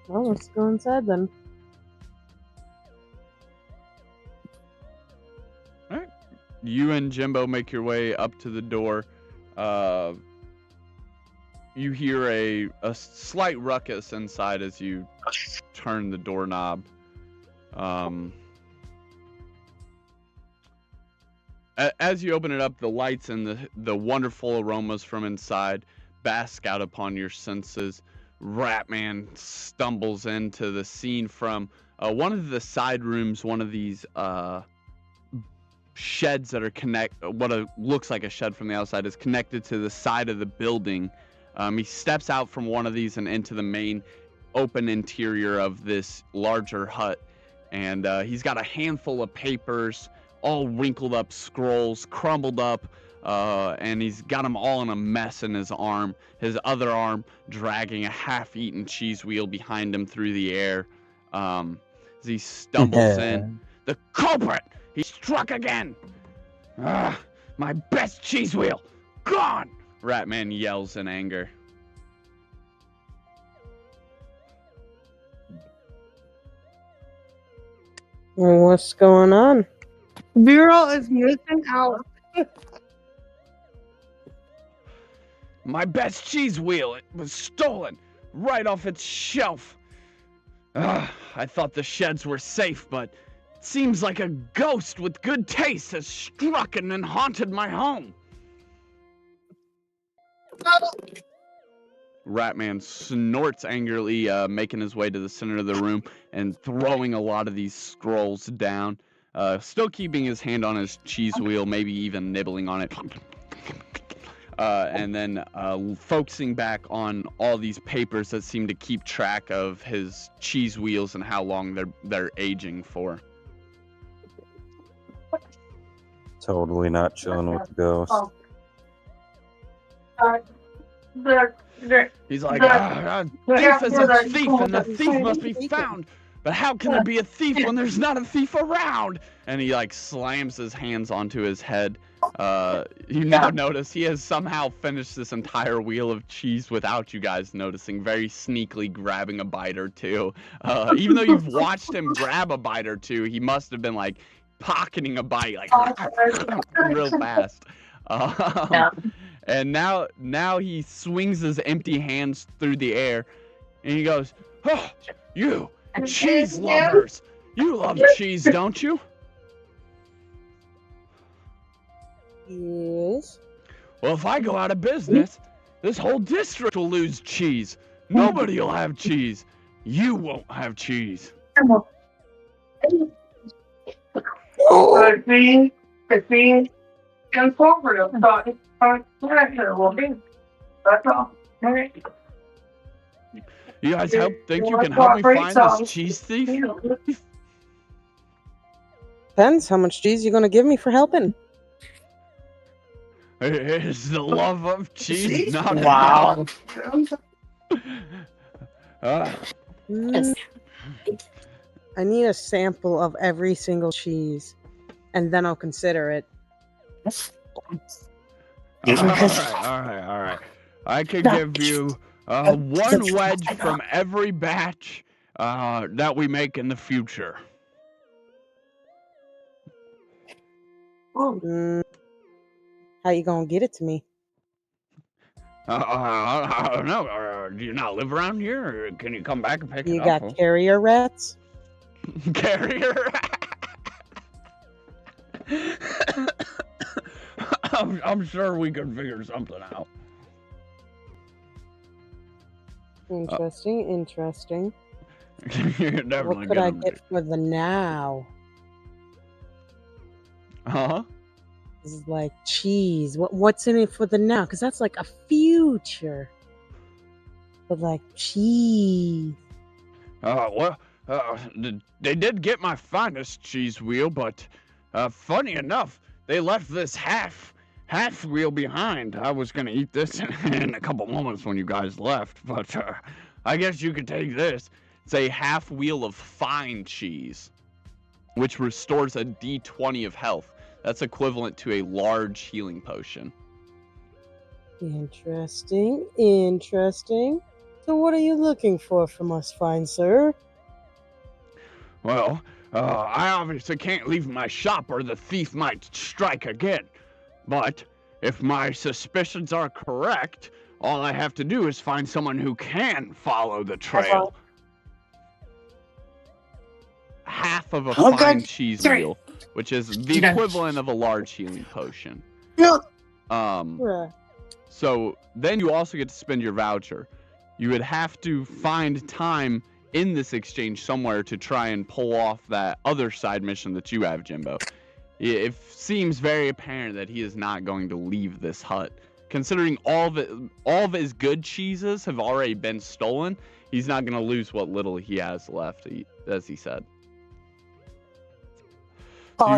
Well, let's go inside then. Alright. You and Jimbo make your way up to the door. You hear a slight ruckus inside as you turn the doorknob. As you open it up, the lights and the wonderful aromas from inside bask out upon your senses. Ratman stumbles into the scene from one of the side rooms, one of these sheds that are what looks like a shed from the outside is connected to the side of the building. He steps out from one of these and into the main open interior of this larger hut, and he's got a handful of papers, all wrinkled up scrolls, crumbled up, and he's got them all in a mess in his arm, his other arm dragging a half-eaten cheese wheel behind him through the air. As he stumbles in, the culprit! He struck again! My best cheese wheel! Gone! Ratman yells in anger. What's going on? Bureau is missing out. My best cheese wheel! It was stolen! Right off its shelf! I thought the sheds were safe, but it seems like a ghost with good taste has struck and haunted my home. Ratman snorts angrily, making his way to the center of the room and throwing a lot of these scrolls down. Still keeping his hand on his cheese wheel, maybe even nibbling on it. And then focusing back on all these papers that seem to keep track of his cheese wheels and how long they're aging for. Totally not chilling with the ghost. He's like, a thief is a thief, and the thief must be found. But how can there be a thief when there's not a thief around? And he like slams his hands onto his head. You now notice he has somehow finished this entire wheel of cheese without you guys noticing, very sneakily grabbing a bite or two. Even though you've watched him grab a bite or two, he must have been like pocketing a bite like real fast. And now he swings his empty hands through the air, and he goes, "Oh, you cheese lovers! You love cheese, don't you?" Yes. Well, if I go out of business, this whole district will lose cheese. Nobody will have cheese. You won't have cheese. It's being informative. That's all. You guys think you can help me find this cheese thief? Depends how much cheese you're gonna give me for helping. Is the love of cheese not Wow. I need a sample of every single cheese, and then I'll consider it. All right. I can give you one wedge from every batch that we make in the future. How you gonna get it to me? I don't know. Do you not live around here? Or can you come back and pick You it up? got carrier rats? Carrier? I'm sure we could figure something out. Interesting. You're definitely What could I get for the now? Huh? This is like cheese. What's in it for the now? Because that's like a future. But like cheese. They did get my finest cheese wheel, but funny enough, they left this half wheel behind. I was gonna eat this in a couple moments when you guys left, but I guess you could take this. It's a half wheel of fine cheese, which restores a D20 of health. That's equivalent to a large healing potion. Interesting. So what are you looking for from us, fine sir? Well, I obviously can't leave my shop or the thief might strike again. But if my suspicions are correct, all I have to do is find someone who can follow the trail. Half of a fine cheese wheel, which is the equivalent of a large healing potion. So then you also get to spend your voucher. You would have to find time in this exchange somewhere to try and pull off that other side mission that you have, Jimbo. It seems very apparent that he is not going to leave this hut. Considering all of his good cheeses have already been stolen, he's not going to lose what little he has left, as he said.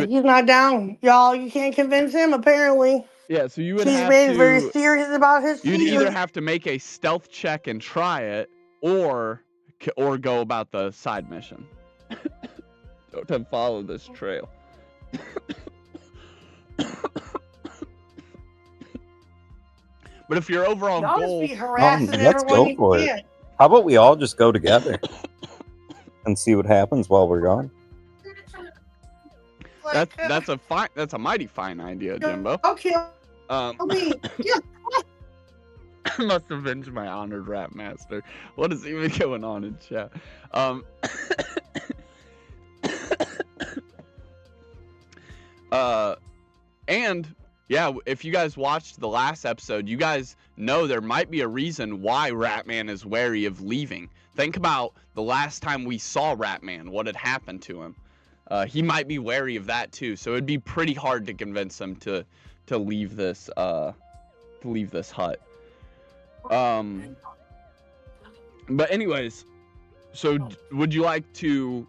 He's not down, y'all. You can't convince him, apparently. Yeah, so you would He's have been to... very serious about his You'd cheeses. either have to make a stealth check and try it, or go about the side mission. To follow this trail. But if your overall y'all goal... just be harassing let's everyone go you for can. it. How about we all just go together and see what happens while we're gone? That's a mighty fine idea, Jimbo. Okay. I mean, yeah. I must avenge my honored rap master. What is even going on in chat? And yeah, if you guys watched the last episode, you guys know there might be a reason why Ratman is wary of leaving. Think about the last time we saw Ratman, what had happened to him. He might be wary of that too, so it'd be pretty hard to convince him to leave this hut. But anyways, so would you like to...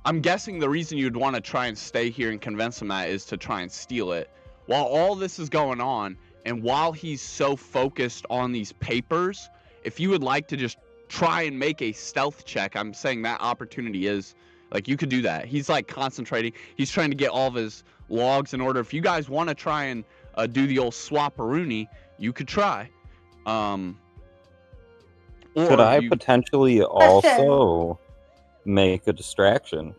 I'm guessing the reason you'd want to try and stay here and convince him that is to try and steal it. While all this is going on, and while he's so focused on these papers, if you would like to just try and make a stealth check, I'm saying that opportunity is... Like, you could do that. He's, like, concentrating. He's trying to get all of his logs in order. If you guys want to try and do the old swap-a-rooney, you could try. Could I potentially also make a distraction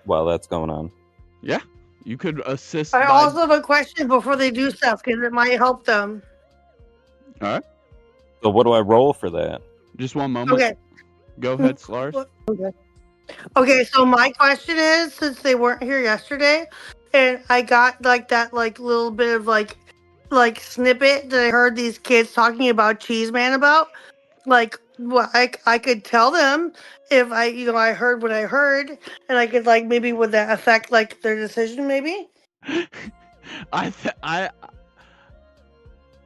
while that's going on? Yeah, you could assist. I also have a question before they do stuff, because it might help them. All right. So what do I roll for that? Just one moment. Okay. Go ahead, Solaris. Okay, so my question is, since they weren't here yesterday, and I got like that like little bit of like snippet that I heard these kids talking about Cheese Man about. Like what I could tell them if I heard what I heard, and I could like maybe would that affect like their decision maybe?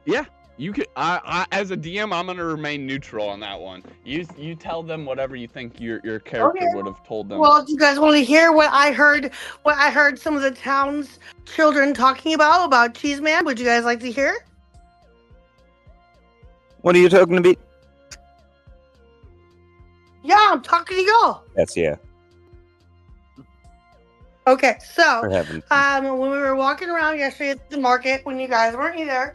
Yeah, you could. I as a DM, I'm gonna remain neutral on that one. You tell them whatever you think your character would have told them. Well, do you guys want to hear what I heard? What I heard some of the town's children talking about Cheese Man? Would you guys like to hear? What are you talking about? Yeah, I'm talking to y'all. Yes, yeah. Okay, so For heaven's when we were walking around yesterday at the market when you guys weren't either,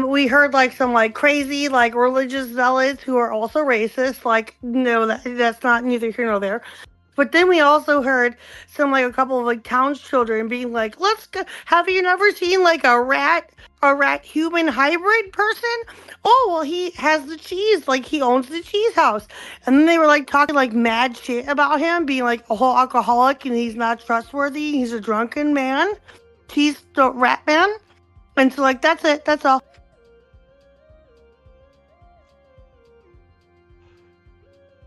we heard like some like crazy like religious zealots who are also racist. Like, no, that's not neither here nor there. But then we also heard some like a couple of like town's children being like, "Let's go. Have you never seen like a rat human hybrid person? Oh, well, he has the cheese. Like he owns the cheese house." And then they were like talking like mad shit about him being like a whole alcoholic and he's not trustworthy. He's a drunken man. He's the Ratman. And so like that's it. That's all.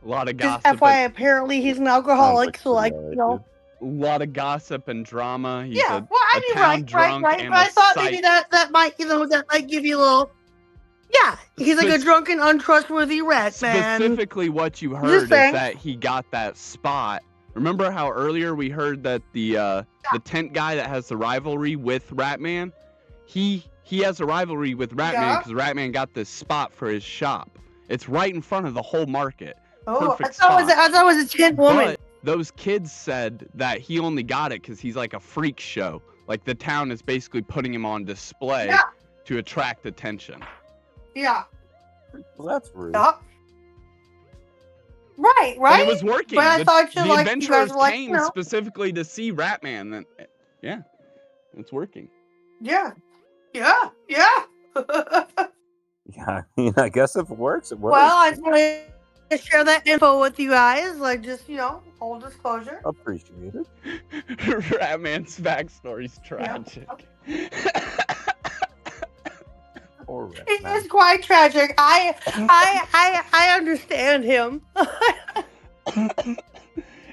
A lot of Just gossip. FYI, apparently he's an alcoholic. like So like pretty you know. alright, A lot of gossip and drama. He's Yeah, a, well, I a mean, town right. drunk But and I a thought psych. maybe that might that might give you a little. Yeah, he's like a drunken, untrustworthy rat, man. Specifically, what you Just heard is saying. that he got that spot. Remember how earlier we heard that the tent guy that has the rivalry with Ratman, he has a rivalry with Ratman Yeah. because Ratman got this spot for his shop. It's right in front of the whole market. Oh, I Perfect thought spot. it was a tent woman. But those kids said that he only got it because he's like a freak show. Like the town is basically putting him on display Yeah. to attract attention. Yeah. Well, that's rude. Yeah. Right. And it was working. But I thought the you like you adventurers guys were like, came you know. specifically to see Ratman. And yeah, it's working. Yeah. Yeah. Yeah. Yeah, I mean, I guess if it works, it works. Well, I just wanted to share that info with you guys, like just full disclosure. Appreciate it. Ratman's backstory's tragic. Poor It Ratman. is quite tragic. I understand him. And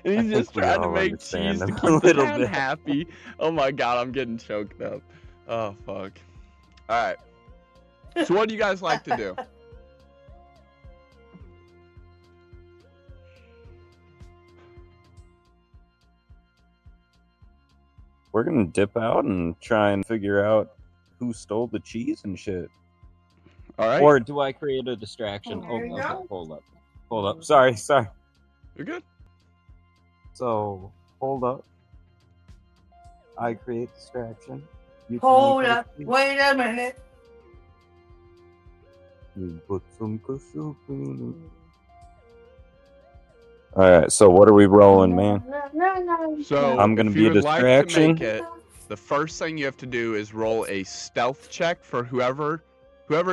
he's think just we trying to all make understand cheese to him a keep the little town bit. happy. Oh my god, I'm getting choked up. Oh fuck. Alright. So what do you guys like to do? We're gonna dip out and try and figure out who stole the cheese and shit. Alright. Or do I create a distraction? There you go. Hold up. Sorry. You're good. So, hold up. I create distraction. You Hold try and up. post me. Wait a minute. You put some soup in it. Alright, so what are we rolling, man? So I'm gonna if be you a would like to distraction. make it, the first thing you have to do is roll a stealth check for whoever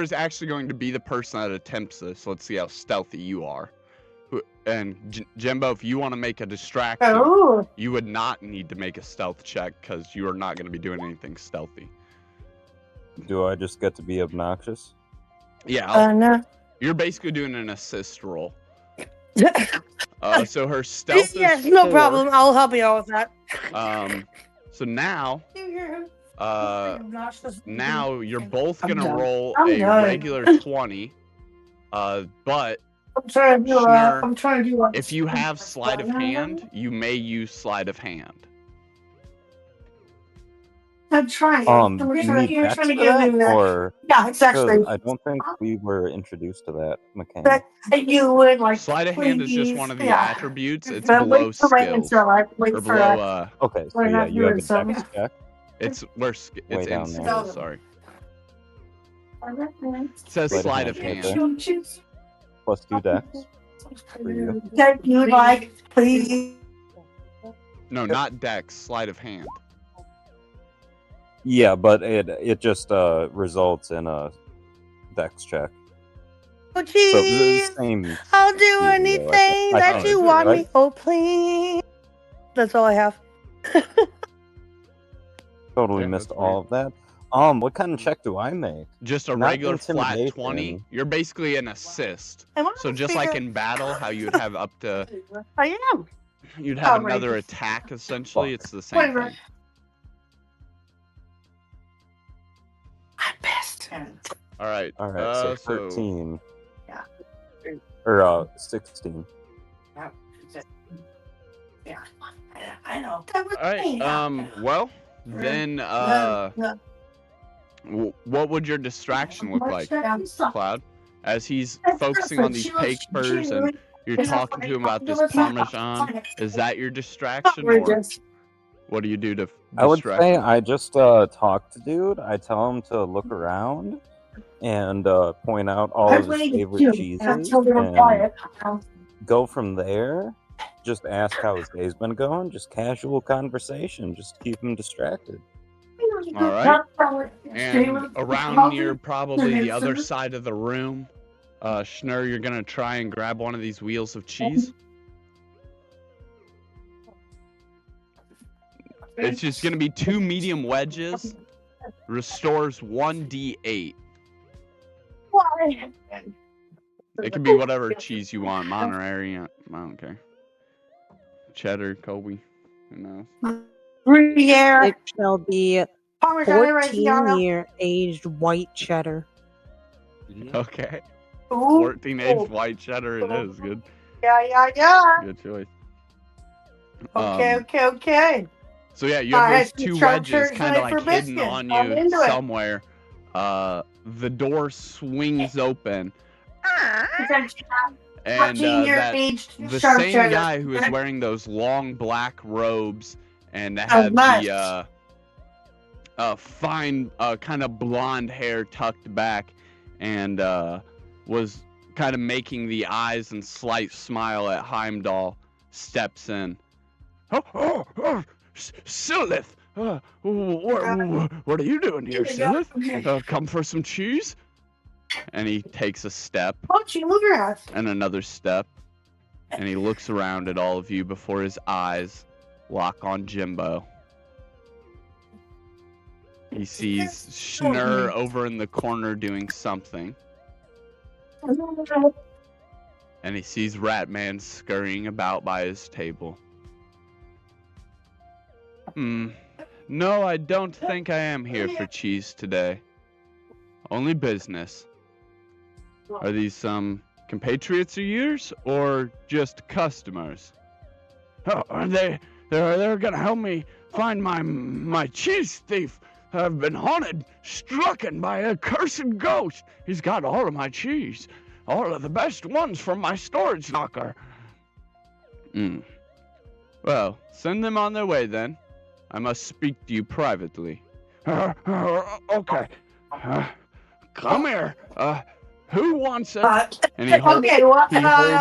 is actually going to be the person that attempts this. Let's see how stealthy you are. And Jimbo, if you want to make a distraction, Oh. you would not need to make a stealth check because you are not going to be doing anything stealthy. Do I just get to be obnoxious? Yeah, No. you're basically doing an assist roll. So her stealth Yes, is no 4. problem. I'll help you out with that. So now, now you're both I'm gonna done. roll I'm a done. regular 20. But I'm trying to do Shnnr, I'm trying to do if you have sleight of hand, you may use sleight of hand. I'm trying. You need You're text trying to for give that, him that. or Yeah, exactly. 'cause I don't think we were introduced to that mechanic. That you would like. Sleight of hand is just one of the yeah. attributes. It's But below wait for Ratman, skills. so I wait Or for below, Okay, so we're yeah, not you have doing a some- dex check. it's Way in down there. skills, sorry. It says Sleight of sleight of hand, hand. okay. Plus 2 dex. For you. That you would like, please. No, not dex, sleight of hand. Yeah, but it just results in a dex check. Oh, So the please. same. I'll do Yeah, anything I that thought you it want was me. Oh, please. That's all I have. Totally Yeah, missed that's all of that. What kind of check do I make? Just a Not regular flat intimidation. 20. You're basically an assist. Am I So just like in battle, how you'd have up to, I am. you'd have Oh, another right. attack essentially. Fuck. It's the same Whatever. thing. I'm pissed. All right. All right, so 13. Yeah. Or 16. Yeah, I know. All right. Well, then, what would your distraction look like, Cloud? As he's focusing on these papers and you're talking to him about this Parmesan, is that your distraction, or what do you do to I would distract say him? I just talk to dude. I tell him to look around and point out all of his favorite cheeses and go from there. Just ask how his day's been going. Just casual conversation. Just to keep him distracted. All right. And around near probably the other side of the room, Shnnr, you're going to try and grab one of these wheels of cheese. It's just going to be 2 medium wedges. Restores 1d8. It could be whatever cheese you want. Monterey, I don't care. Cheddar, Colby, who knows? Gruyere. It shall be Parmesan 14-year aged white cheddar. Okay. Ooh. 14 aged white cheddar it is. Good. Yeah. Good choice. Okay. So yeah, you have those 2 wedges kind of for like hidden biscuits. on I'm you into it. somewhere. The door swings open. And the same guy who is wearing those long black robes and had the fine kind of blonde hair tucked back and was kind of making the eyes and slight smile at Heimdall steps in. Oh, Silith! What are you doing here, Silith? Come for some cheese? And he takes a step. Look around. And another step. And he looks around at all of you before his eyes lock on Jimbo. He sees Shnnr over in the corner doing something. And he sees Ratman scurrying about by his table. No, I don't think I am here for cheese today. Only business. Are these some compatriots of yours, or just customers? Oh, are they're gonna help me find my cheese thief. I've been haunted, strucken by a cursed ghost. He's got all of my cheese. All of the best ones from my storage locker. Well, send them on their way then. I must speak to you privately. Okay. Come here. Who wants it? And he holds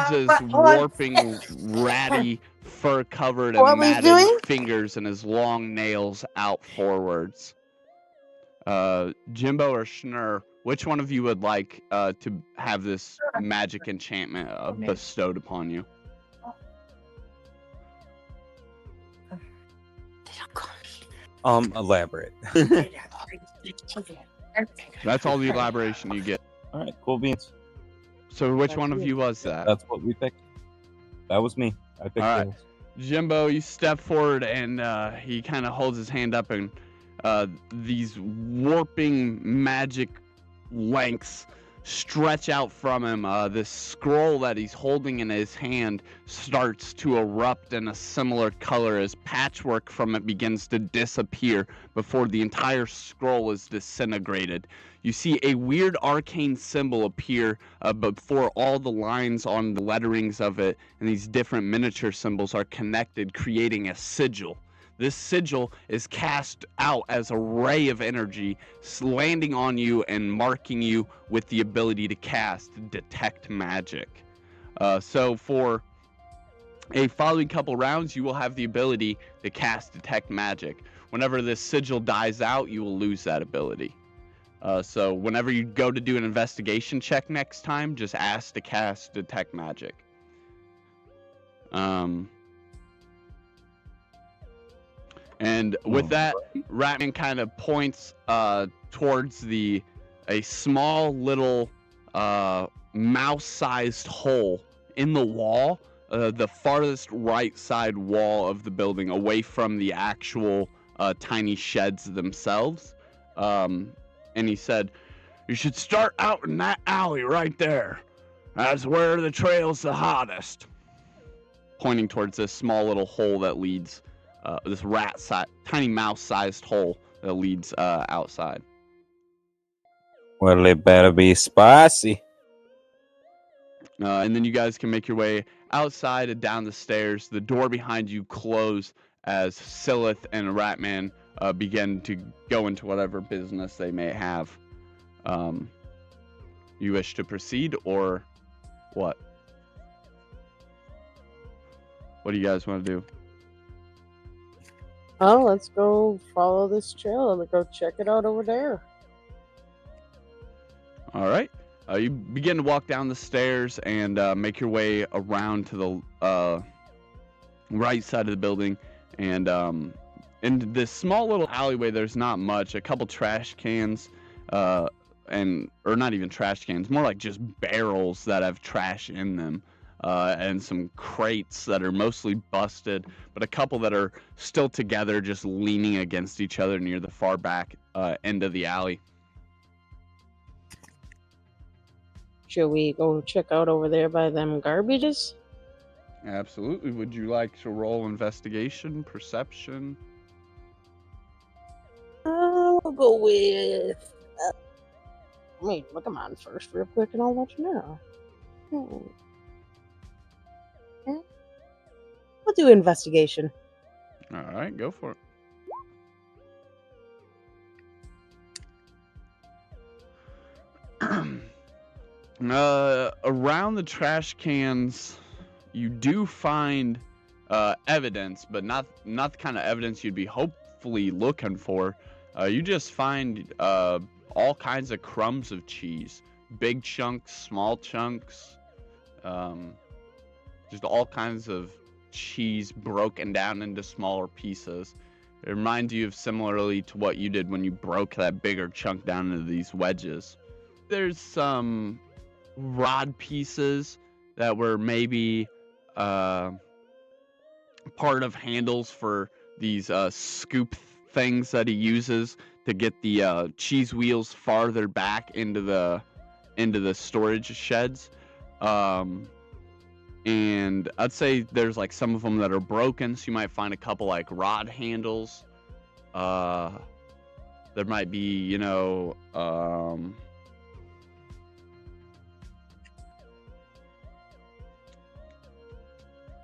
his warping, ratty, fur-covered, and matted fingers and his long nails out forwards. Jimbo or Shnnr, which one of you would like to have this magic enchantment bestowed upon you? Elaborate. That's all the elaboration you get. All right, cool beans. So which one of you was that? That's what we picked. That was me. I picked All right. yours. Jimbo, you step forward and he kind of holds his hand up and these warping magic lengths stretch out from him. This scroll that he's holding in his hand starts to erupt in a similar color as patchwork from it begins to disappear before the entire scroll is disintegrated. You see a weird arcane symbol appear before all the lines on the letterings of it and these different miniature symbols are connected, creating a sigil. This sigil is cast out as a ray of energy, landing on you and marking you with the ability to cast Detect Magic. So for a following couple rounds, you will have the ability to cast Detect Magic. Whenever this sigil dies out, you will lose that ability. So whenever you go to do an investigation check next time, just ask to cast Detect Magic. And with that, Ratman kind of points towards a small little mouse-sized hole in the wall, the farthest right side wall of the building, away from the actual tiny sheds themselves. And he said, "You should start out in that alley right there. That's where the trail's the hottest." Pointing towards this small little hole that leads, this tiny mouse-sized hole that leads outside. Well, it better be spicy. And then you guys can make your way outside and down the stairs. The door behind you close as Silith and Ratman begin to go into whatever business they may have. You wish to proceed, or what? What do you guys want to do? Oh, let's go follow this trail. Let's go check it out over there. All right. You begin to walk down the stairs and make your way around to the right side of the building. And in this small little alleyway, there's not much. A couple trash cans, or not even trash cans, more like just barrels that have trash in them. And some crates that are mostly busted, but a couple that are still together, just leaning against each other near the far back end of the alley. Should we go check out over there by them garbages? Absolutely. Would you like to roll investigation, perception? We'll go with... let me look them on first real quick and I'll let you know. We'll do investigation. All right, go for it. Around the trash cans, you do find evidence, but not the kind of evidence you'd be hopefully looking for. You just find all kinds of crumbs of cheese, big chunks, small chunks, just all kinds of cheese broken down into smaller pieces. It reminds you of similarly to what you did when you broke that bigger chunk down into these wedges. There's some rod pieces that were maybe part of handles for these scoop things that he uses to get the cheese wheels farther back into the storage sheds. And I'd say there's like some of them that are broken, so you might find a couple like rod handles. There might be,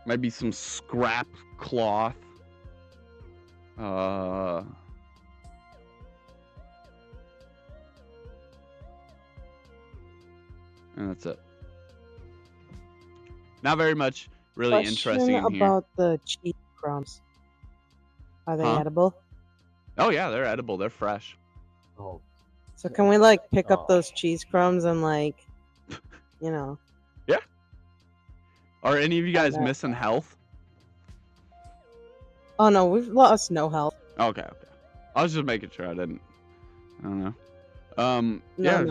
might be some scrap cloth. And that's it. Not very much really interesting in here. About the cheese crumbs. Are they edible? Oh yeah, they're edible. They're fresh. Oh. So can we like pick up those cheese crumbs and like, Yeah. Are any of you guys missing health? Oh no, we've lost no health. Okay. I was just making sure I don't know. No,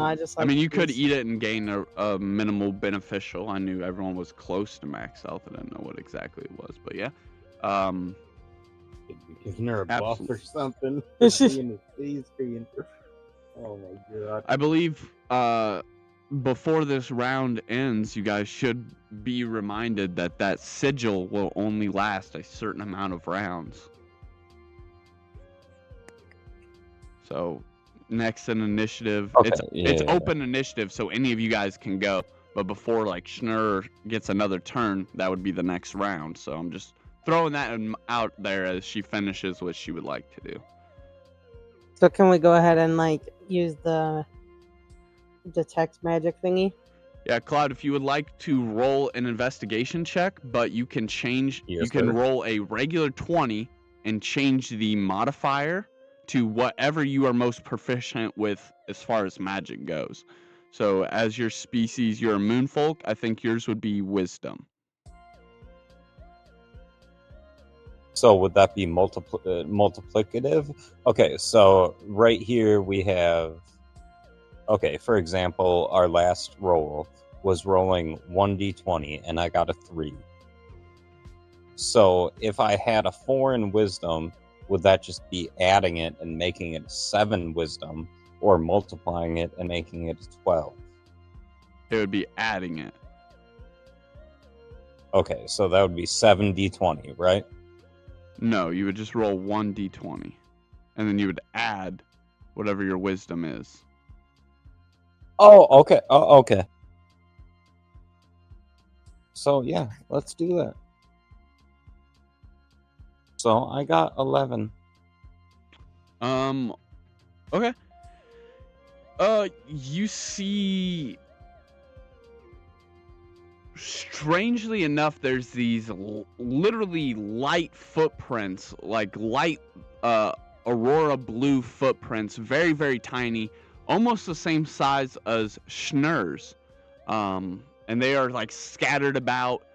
I just. I mean, you could eat it and gain a minimal beneficial. I knew everyone was close to max health. I didn't know what exactly it was, but yeah. Giving her a buff or something. Oh my god. I believe before this round ends, you guys should be reminded that sigil will only last a certain amount of rounds. So next in initiative, it's open initiative, so any of you guys can go. But before like Shnnr gets another turn, that would be the next round. So I'm just throwing that out there as she finishes what she would like to do. So can we go ahead and like use the detect magic thingy? Yeah, Cloud, if you would like to roll an investigation check, but you can change, you can roll a regular 20 and change the modifier to whatever you are most proficient with as far as magic goes. So as your species, you're a moonfolk, I think yours would be wisdom. So would that be multiplicative? Okay, so right here we have. Okay, for example, our last roll was rolling 1d20, and I got a 3. So if I had a 4 in wisdom, would that just be adding it and making it 7 wisdom, or multiplying it and making it 12? It would be adding it. Okay, so that would be 7d20, right? No, you would just roll 1d20, and then you would add whatever your wisdom is. Oh, okay. Oh, okay. So yeah, let's do that. So I got 11. Okay. You see, strangely enough, there's these literally light footprints, like light aurora blue footprints, very, very tiny, almost the same size as Shnnr's. And they are like scattered about,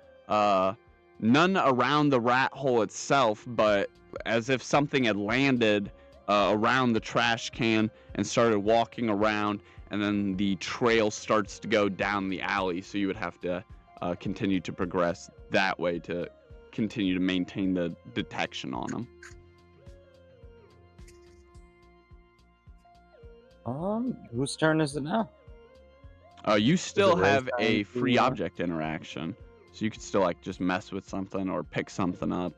none around the rat hole itself, but as if something had landed around the trash can and started walking around, and then the trail starts to go down the alley, so you would have to continue to progress that way to continue to maintain the detection on them. Whose turn is it now? You still Ray's have a turn? free Yeah. object interaction, so you could still like just mess with something or pick something up.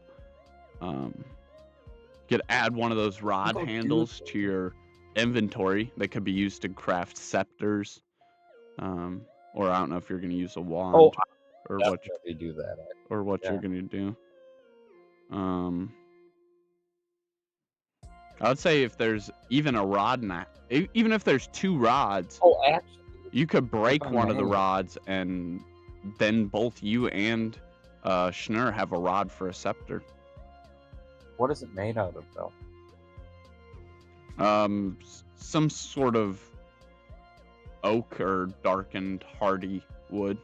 You could add one of those rod Go do handles to your inventory. They could be used to craft scepters, or I don't know if you're going to use a wand Oh, or I'll what definitely do that. you're Yeah. going to do. I would say if there's even a rod, even if there's 2 rods, Oh, actually, you could break I one of the may. rods, and then both you and Shnnr have a rod for a scepter. what is it made out of, though? Some sort of oak or darkened hardy wood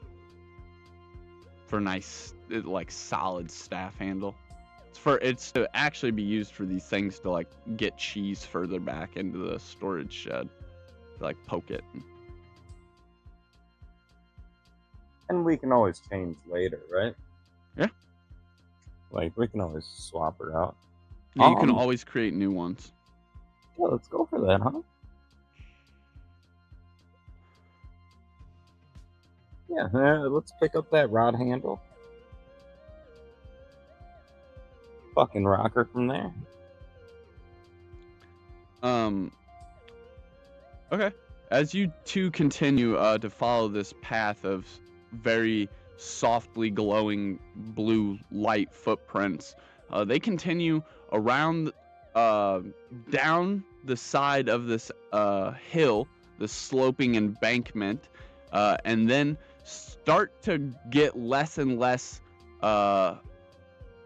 for nice, like solid staff handle. It's to actually be used for these things to like get cheese further back into the storage shed, to, like poke it. And we can always change later, right? Yeah. Like, we can always swap her out. Yeah, you can always create new ones. Yeah, let's go for that, huh? Yeah, let's pick up that rod handle. Fucking rocker from there. Okay. As you two continue to follow this path of very softly glowing blue light footprints, they continue around, down the side of this hill, the sloping embankment, and then start to get less and less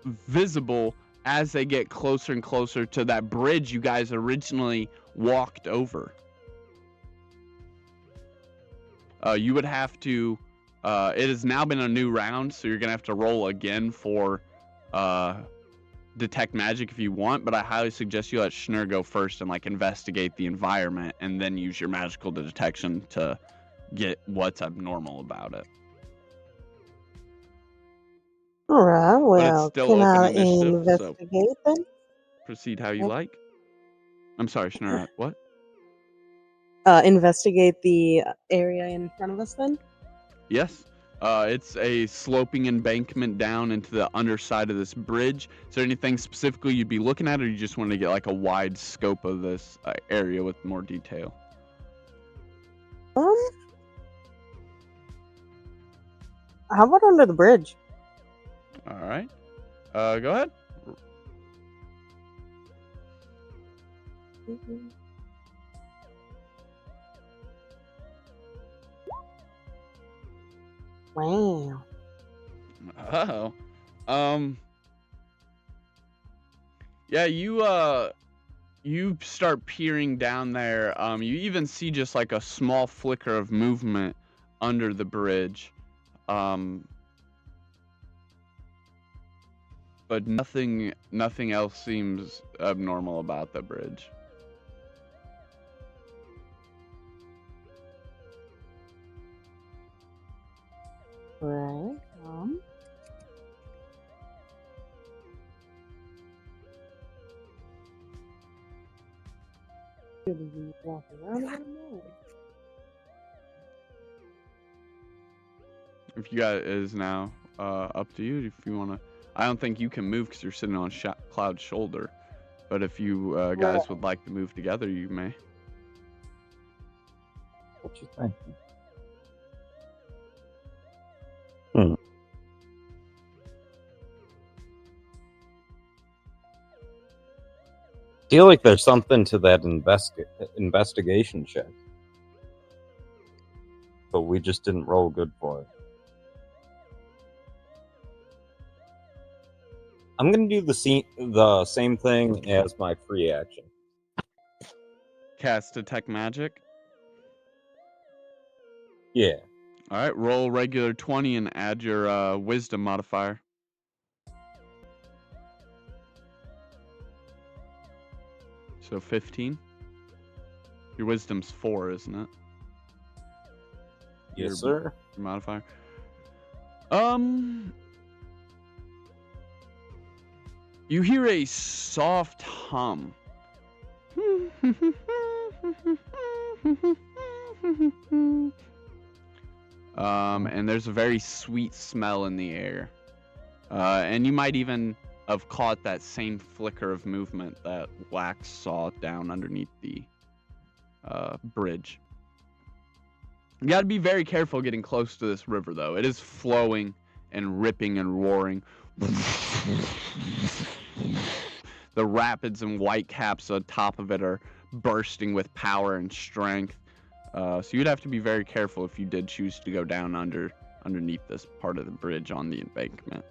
visible as they get closer and closer to that bridge you guys originally walked over. You would have to, it has now been a new round, so you're going to have to roll again for detect magic if you want, but I highly suggest you let Shnnr go first and like investigate the environment, and then use your magical detection to get what's abnormal about it. All right, But it's well, still can I open initiative, so investigate then? proceed how you Okay. like. I'm sorry, Shnnr, what? Investigate the area in front of us then? Yes. It's a sloping embankment down into the underside of this bridge. Is there anything specifically you'd be looking at, or you just want to get like a wide scope of this area with more detail? How about under the bridge? All right. Go ahead. Wow. Oh. Yeah, you start peering down there. You even see just like a small flicker of movement under the bridge. but nothing else seems abnormal about the bridge. Right. Walk around a little more. If you guys is now up to you if you want to. I don't think you can move because you're sitting on Cloud's shoulder. But if you guys would like to move together, you may. What you think? Feel like there's something to that investigation check, but we just didn't roll good for it. I'm gonna do the same thing as my free action. Cast Detect Magic. Yeah. All right, roll regular 20 and add your Wisdom modifier. So 15. Your Wisdom's 4, isn't it? Yes, sir. Your modifier. You hear a soft hum. And there's a very sweet smell in the air. And you might even have caught that same flicker of movement that Wax saw down underneath the bridge. You gotta be very careful getting close to this river, though. It is flowing and ripping and roaring. The rapids and whitecaps on top of it are bursting with power and strength. So you'd have to be very careful if you did choose to go down underneath this part of the bridge on the embankment.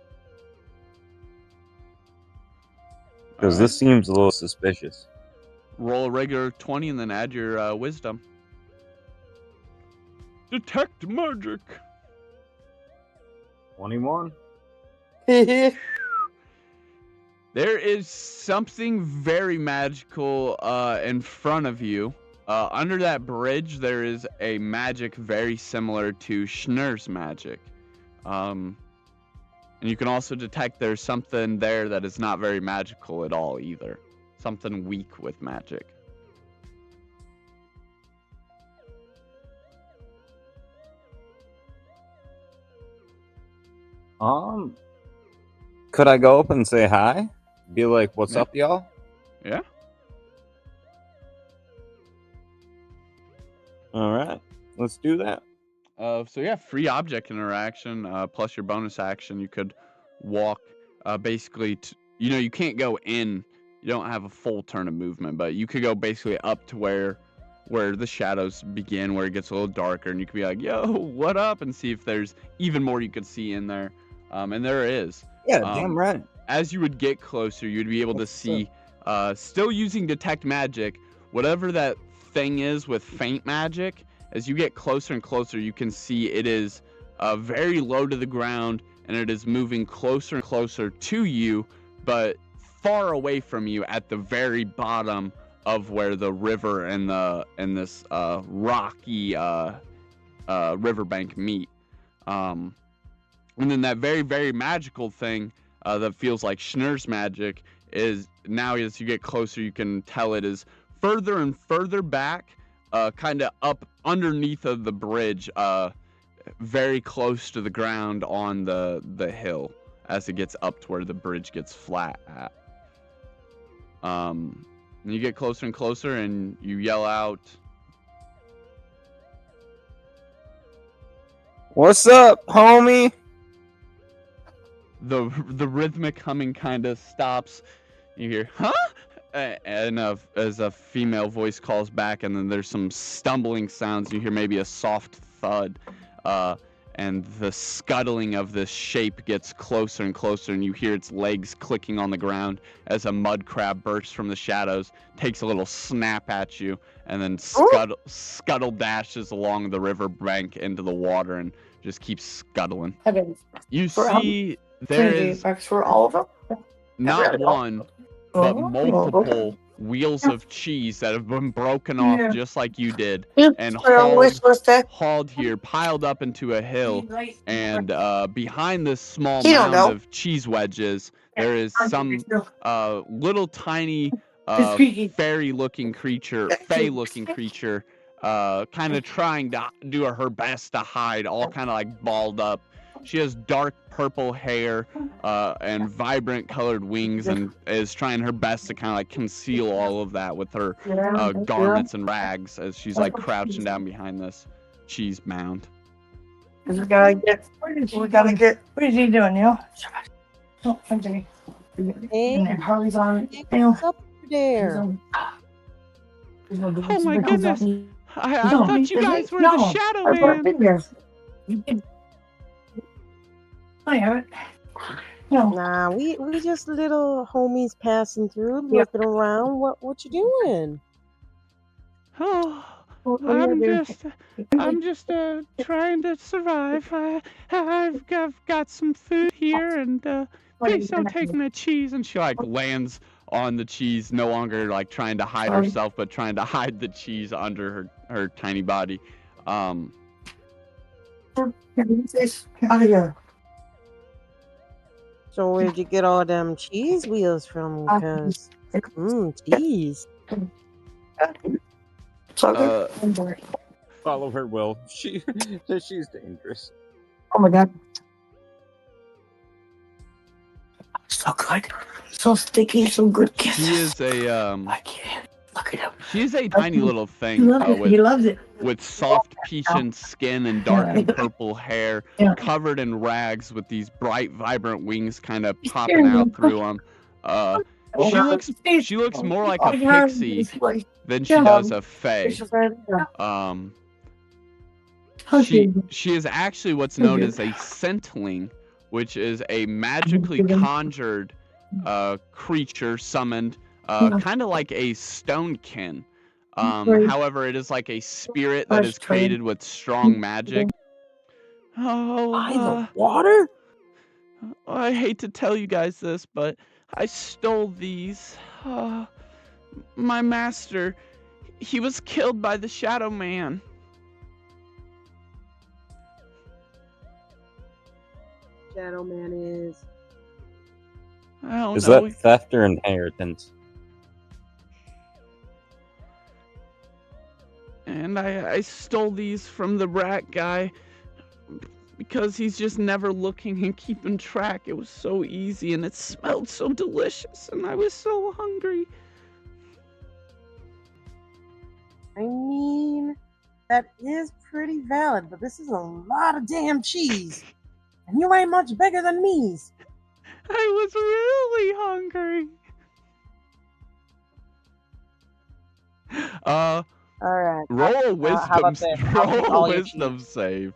Because this seems a little suspicious. Roll a regular 20 and then add your Wisdom. Detect Magic. 21. There is something very magical in front of you. Under that bridge, there is a magic very similar to Shnnr's magic. And you can also detect there's something there that is not very magical at all either. Something weak with magic. Could I go up and say hi? Be like, what's up, y'all? Yeah. All right, let's do that. So yeah, free object interaction plus your bonus action. You could walk basically you can't go in. You don't have a full turn of movement, but you could go basically up to where the shadows begin, where it gets a little darker, and you could be like, yo, what up? And see if there's even more you could see in there. And there is. Yeah, damn right. As you would get closer, you'd be able to see, still using Detect Magic, whatever that thing is with faint magic. As you get closer and closer, you can see it is very low to the ground, and it is moving closer and closer to you, but far away from you at the very bottom of where the river and this rocky riverbank meet. And then that very, very magical thing that feels like Shnnr's magic is now, as you get closer, you can tell it is further and further back, kind of up underneath of the bridge, very close to the ground on the hill as it gets up to where the bridge gets flat at. And you get closer and closer, and you yell out, "What's up, homie?" The rhythmic humming kind of stops. You hear, huh? And as a female voice calls back, and then there's some stumbling sounds. You hear maybe a soft thud, and the scuttling of this shape gets closer and closer, and you hear its legs clicking on the ground as a mud crab bursts from the shadows, takes a little snap at you, and then scuttle dashes along the riverbank into the water and just keeps scuttling. Heavens. You see there is for all of them? not one, but multiple wheels of cheese that have been broken off just like you did, and hauled here, piled up into a hill. And behind this small mound of cheese wedges, there is some little tiny fey-looking creature, kind of trying to do her best to hide, all kind of like balled up. She has dark purple hair and vibrant colored wings, and is trying her best to kind of like conceal all of that with her garments and rags as she's like crouching down behind this cheese mound. We gotta get. What is he doing, Neil? Oh, I'm Jenny. Hey, Harley's on. what's up there? Oh my goodness! I thought you guys were the Shadow Man. I haven't. No. Nah, we just little homies passing through, looking around. What you doing? Oh, I'm just trying to survive. I've got some food here, and please don't take my cheese. And she like lands on the cheese, no longer like trying to hide herself, but trying to hide the cheese under her tiny body. Out of here. So where'd you get all them cheese wheels from? Cause cheese. Follow her, Will. She's dangerous. Oh my god. So good. So sticky, so good kisses. She is a I can't. Look at him. She's a tiny little He thing loves it. with soft peachin skin and dark purple hair, covered in rags with these bright, vibrant wings kind of popping out through them. She looks more like a pixie than she does a fae. She is actually what's known as a scentling, which is a magically conjured creature summoned, kind of like a stonekin. However, it is like a spirit that is created with strong magic. By the water? I hate to tell you guys this, but I stole these. My master, he was killed by the Shadow Man. Shadow Man is. I don't Is know. that theft or inheritance? And I stole these from the rat guy because he's just never looking and keeping track. It was so easy and it smelled so delicious and I was so hungry. I mean, that is pretty valid, but this is a lot of damn cheese. And you ain't much bigger than me. I was really hungry. All right. Roll a wisdom, save.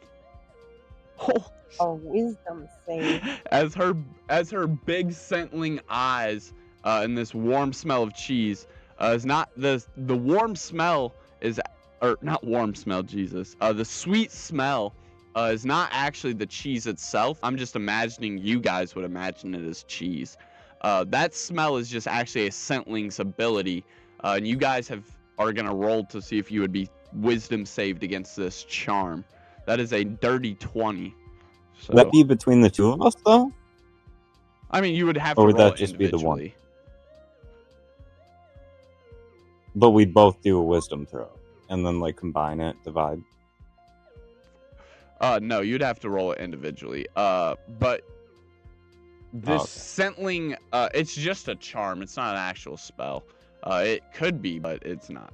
Oh, wisdom save. As her big scentling eyes and this warm smell of cheese is not the warm smell is, or not warm smell, Jesus. The sweet smell is not actually the cheese itself. I'm just imagining you guys would imagine it as cheese. That smell is just actually a scentling's ability, and you guys are gonna roll to see if you would be wisdom saved against this charm. That is a dirty 20. So, Would that be between the two of us, though? I mean, you would have Or to would roll that just be the one? individually. But we both do a wisdom throw, and then like combine it, divide. No, you'd have to roll it individually. But this scentling, it's just a charm. It's not an actual spell. It could be, but it's not.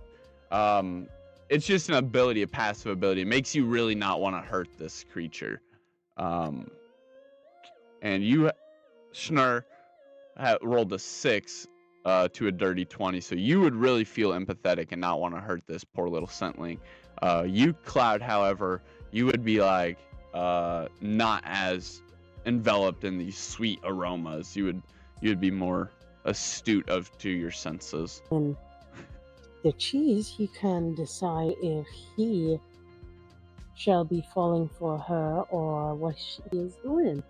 It's just an ability, a passive ability. It makes you really not want to hurt this creature. And you, Shnnr, rolled a 6 to a dirty 20, so you would really feel empathetic and not want to hurt this poor little scentling. You, Cloud, however, you would be like not as enveloped in these sweet aromas. You'd be more astute to your senses. And the cheese, he can decide if he shall be falling for her or what she is doing.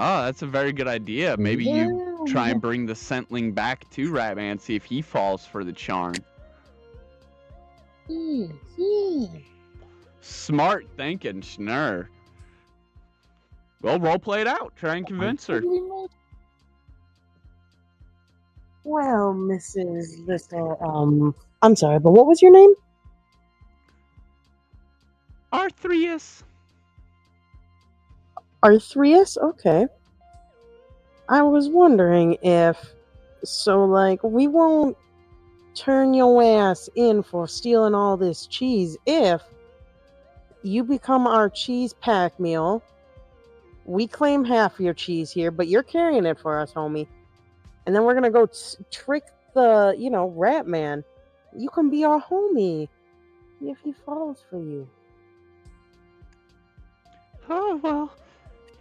Oh, that's a very good idea. Maybe you try and bring the scentling back to Ratman, see if he falls for the charm. Smart thinking, Shnnr. Well, roleplay it out. Try and convince her. Well, Mrs. Little, I'm sorry, but what was your name? Arthreus. Arthreus? Okay. I was wondering if, we won't turn your ass in for stealing all this cheese if you become our cheese pack meal. We claim half of your cheese here, but you're carrying it for us, homie. And then we're gonna go trick the, Ratman. You can be our homie if he falls for you. Oh, well,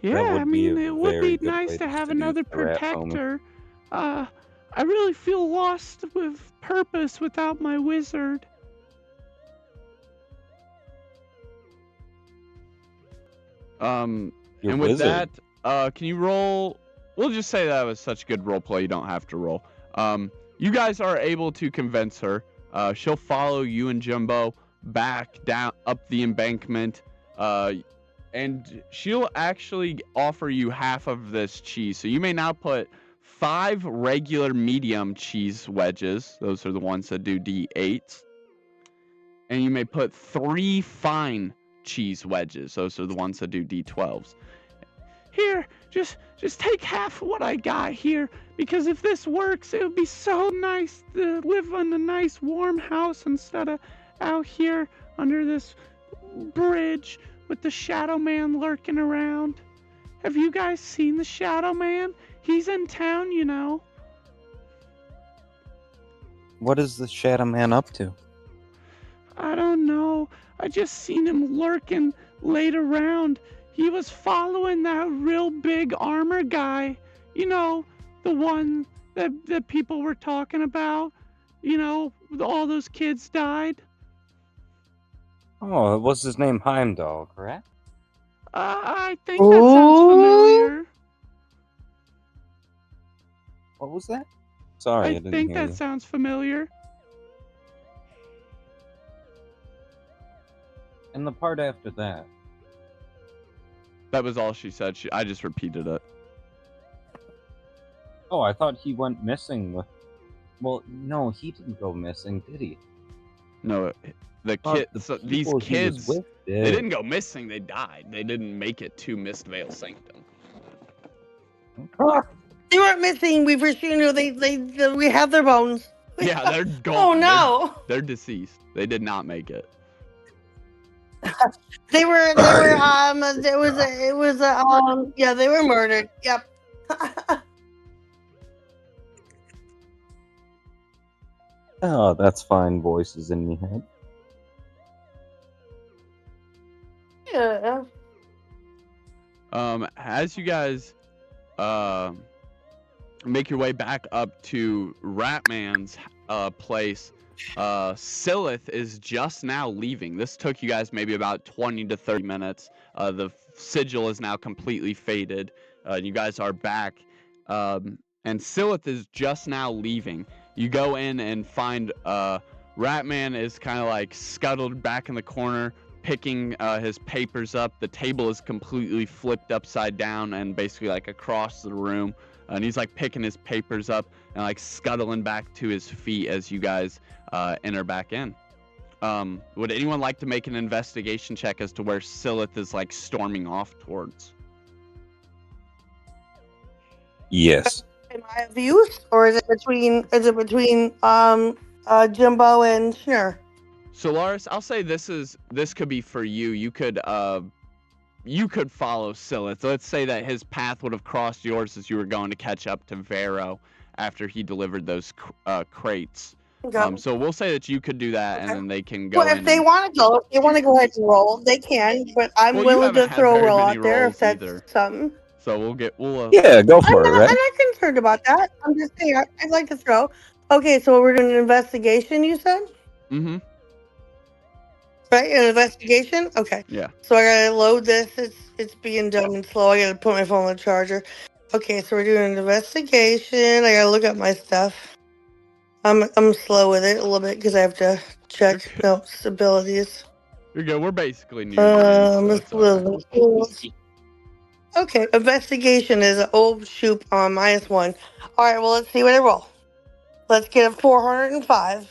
yeah, I mean, it would be nice to have another protector. I really feel lost with purpose without my wizard. And with that, can you roll? We'll just say that was such good roleplay, you don't have to roll. You guys are able to convince her. She'll follow you and Jimbo back down up the embankment. And she'll actually offer you half of this cheese. So you may now put 5 regular medium cheese wedges. Those are the ones that do D8s. And you may put 3 fine cheese wedges. Those are the ones that do D12s. Here, just take half of what I got here. Because if this works, it would be so nice to live in a nice warm house instead of out here under this bridge with the Shadow Man lurking around. Have you guys seen the Shadow Man? He's in town, you know. What is the Shadow Man up to? I don't know. I just seen him lurking laid around. He was following that real big armor guy. You know, the one that people were talking about. You know, all those kids died. Oh, what's his name? Heimdall, correct? I think that sounds familiar. What was that? Sorry, I didn't think hear that you. sounds familiar. And the part after that. That was all she said. I just repeated it. Oh, I thought he went missing with... Well, no, he didn't go missing, did he? No, these kids, they didn't go missing, they died. They didn't make it to Mistvale Sanctum. They weren't missing. We for sure knew we have their bones. Yeah, they're gone. Oh no, they're deceased. They did not make it. they were they were murdered. Yep. Oh, that's fine voices in your head. Yeah. As you guys make your way back up to Ratman's place, Silith is just now leaving. This took you guys maybe about 20 to 30 minutes. The sigil is now completely faded. You guys are back. And Silith is just now leaving. You go in and find Ratman is kind of like scuttled back in the corner, picking his papers up. The table is completely flipped upside down and basically like across the room. And he's like picking his papers up and like scuttling back to his feet as you guys enter back in. Would anyone like to make an investigation check as to where Silith is like storming off towards? Yes. Am I of use, or is it between Jimbo and Shnnr? Solaris, I'll say this could be for you. You could follow Silith. Let's say that his path would have crossed yours as you were going to catch up to Vero after he delivered those crates. Okay. So we'll say that you could do that, and then they can go. Well, if they want to go ahead and roll, they can. But I'm willing to throw a roll out there if that's something. So we'll yeah, go for it, right? I'm not concerned about that. I'm just saying I'd like to throw. Okay, so we're doing an investigation, you said? Mm-hmm. Right, an investigation? Okay. Yeah. So I gotta load this. It's being dumb and slow. I gotta put my phone on the charger. Okay, so we're doing an investigation. I gotta look up my stuff. I'm slow with it a little bit because I have to check You're good. notes, abilities. You're good. We're basically near the end, so This it's all right. Okay, investigation is an old shoot on -1. All right, well let's see what I roll. Let's get a 405.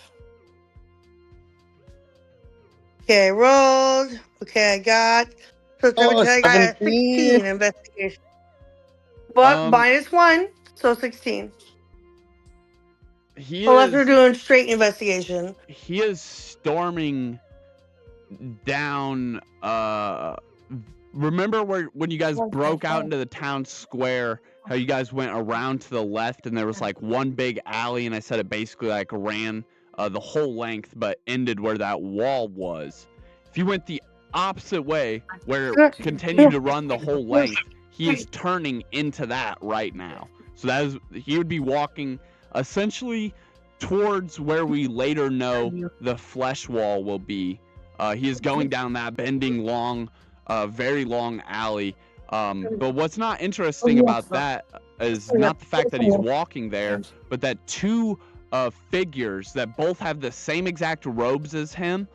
Okay, I rolled. Okay, I got. So Oh, I got a 17. 16 investigation. But -1, so 16. Unless we're doing straight investigation. He is storming down. Remember when you guys broke out into the town square? How you guys went around to the left, and there was like one big alley, and I said it basically like ran the whole length, but ended where that wall was. If you went the opposite way, where it continued to run the whole length, he is turning into that right now. So he would be walking essentially towards where we later know the flesh wall will be. He is going down that bending long, very long alley. But what's not interesting about that is not the fact that he's walking there, but that two figures that both have the same exact robes as him,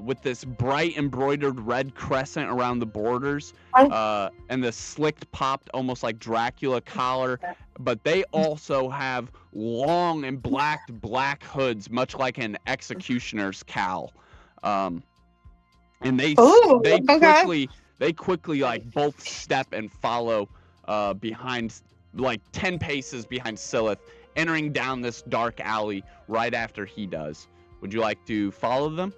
with this bright embroidered red crescent around the borders, and the slicked popped almost like Dracula collar, but they also have long and black hoods, much like an executioner's cowl. And they quickly like both step and follow behind, like 10 paces behind Silith, entering down this dark alley right after he does. Would you like to follow them?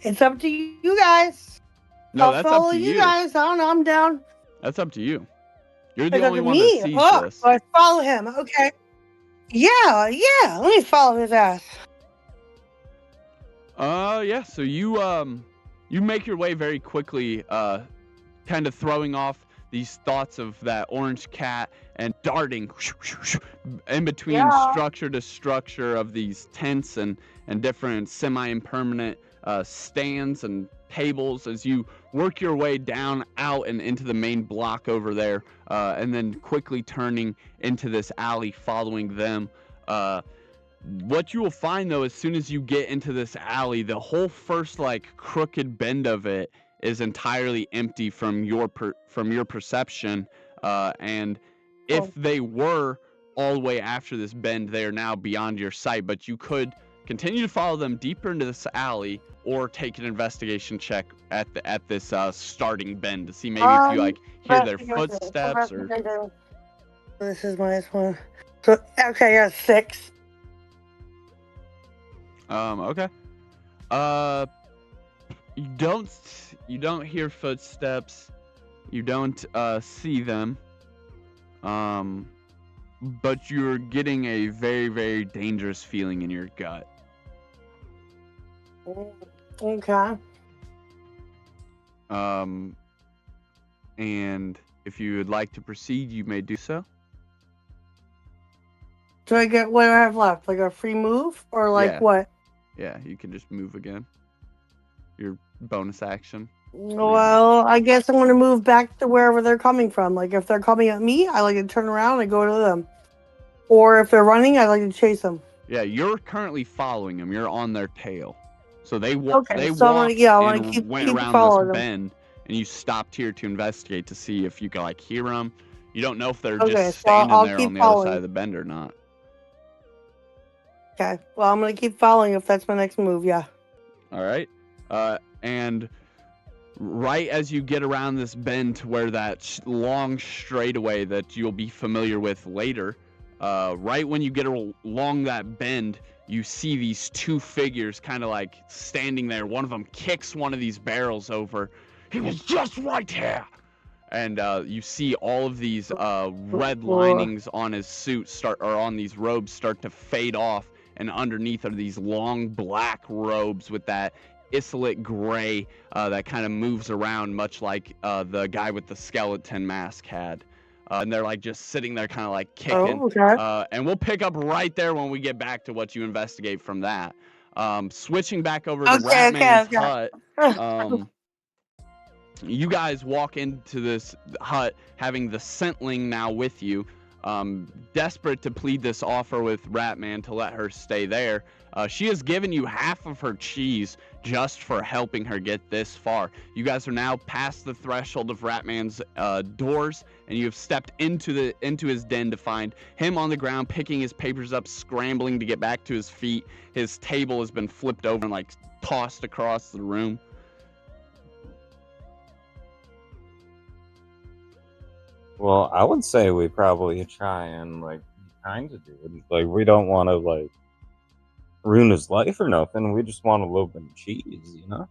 It's up to you guys. No, I'll that's follow up to you guys. I don't know. I'm down. That's up to you. You're the It's up only to one me. that sees Oh, this. so I follow him. Okay. Yeah. Let me follow his ass. Yeah. So you make your way very quickly, kind of throwing off these thoughts of that orange cat and darting in between structure to structure of these tents and different semi-impermanent stands and tables as you work your way down, out, and into the main block over there, and then quickly turning into this alley following them. What you will find, though, as soon as you get into this alley, the whole first like crooked bend of it is entirely empty from your perception, and if they were all the way after this bend, they are now beyond your sight. But you could continue to follow them deeper into this alley, or take an investigation check at this starting bend to see maybe if you like hear their footsteps or. This is -1. So okay, I got 6. Okay. You don't hear footsteps. You don't see them. But you're getting a very, very dangerous feeling in your gut. Okay. And if you would like to proceed, you may do so. Do I get what do I have left? Like a free move or like what? Yeah, you can just move again. Your bonus action. Well, I guess I'm going to move back to wherever they're coming from. Like, if they're coming at me, I like to turn around and go to them. Or if they're running, I like to chase them. Yeah, you're currently following them. You're on their tail. So they so walked and went around this bend, and you stopped here to investigate to see if you could, like, hear them. You don't know if they're just standing there on the other side of the bend or not. Okay, well, I'm going to keep following if that's my next move, yeah. All right. And right as you get around this bend to where that long straightaway that you'll be familiar with later, right when you get along that bend, you see these two figures kind of like standing there. One of them kicks one of these barrels over. He was just right here. And you see all of these red linings on his suit on these robes start to fade off. And underneath are these long black robes with that isolate gray that kind of moves around, much like the guy with the skeleton mask had. and they're like just sitting there kind of like kicking. Oh, okay. And we'll pick up right there when we get back to what you investigate from that. Switching back over to Okay, Ratman's okay. hut. You guys walk into this hut having the scentling now with you, desperate to plead this offer with Ratman to let her stay there. She has given you half of her cheese just for helping her get this far. You guys are now past the threshold of Ratman's doors, and you have stepped into his den to find him on the ground, picking his papers up, scrambling to get back to his feet. His table has been flipped over and like tossed across the room. Well, I would say we probably try and like be kind to dude. Like we don't want to like ruin his life or nothing. We just want a little bit of cheese, you know.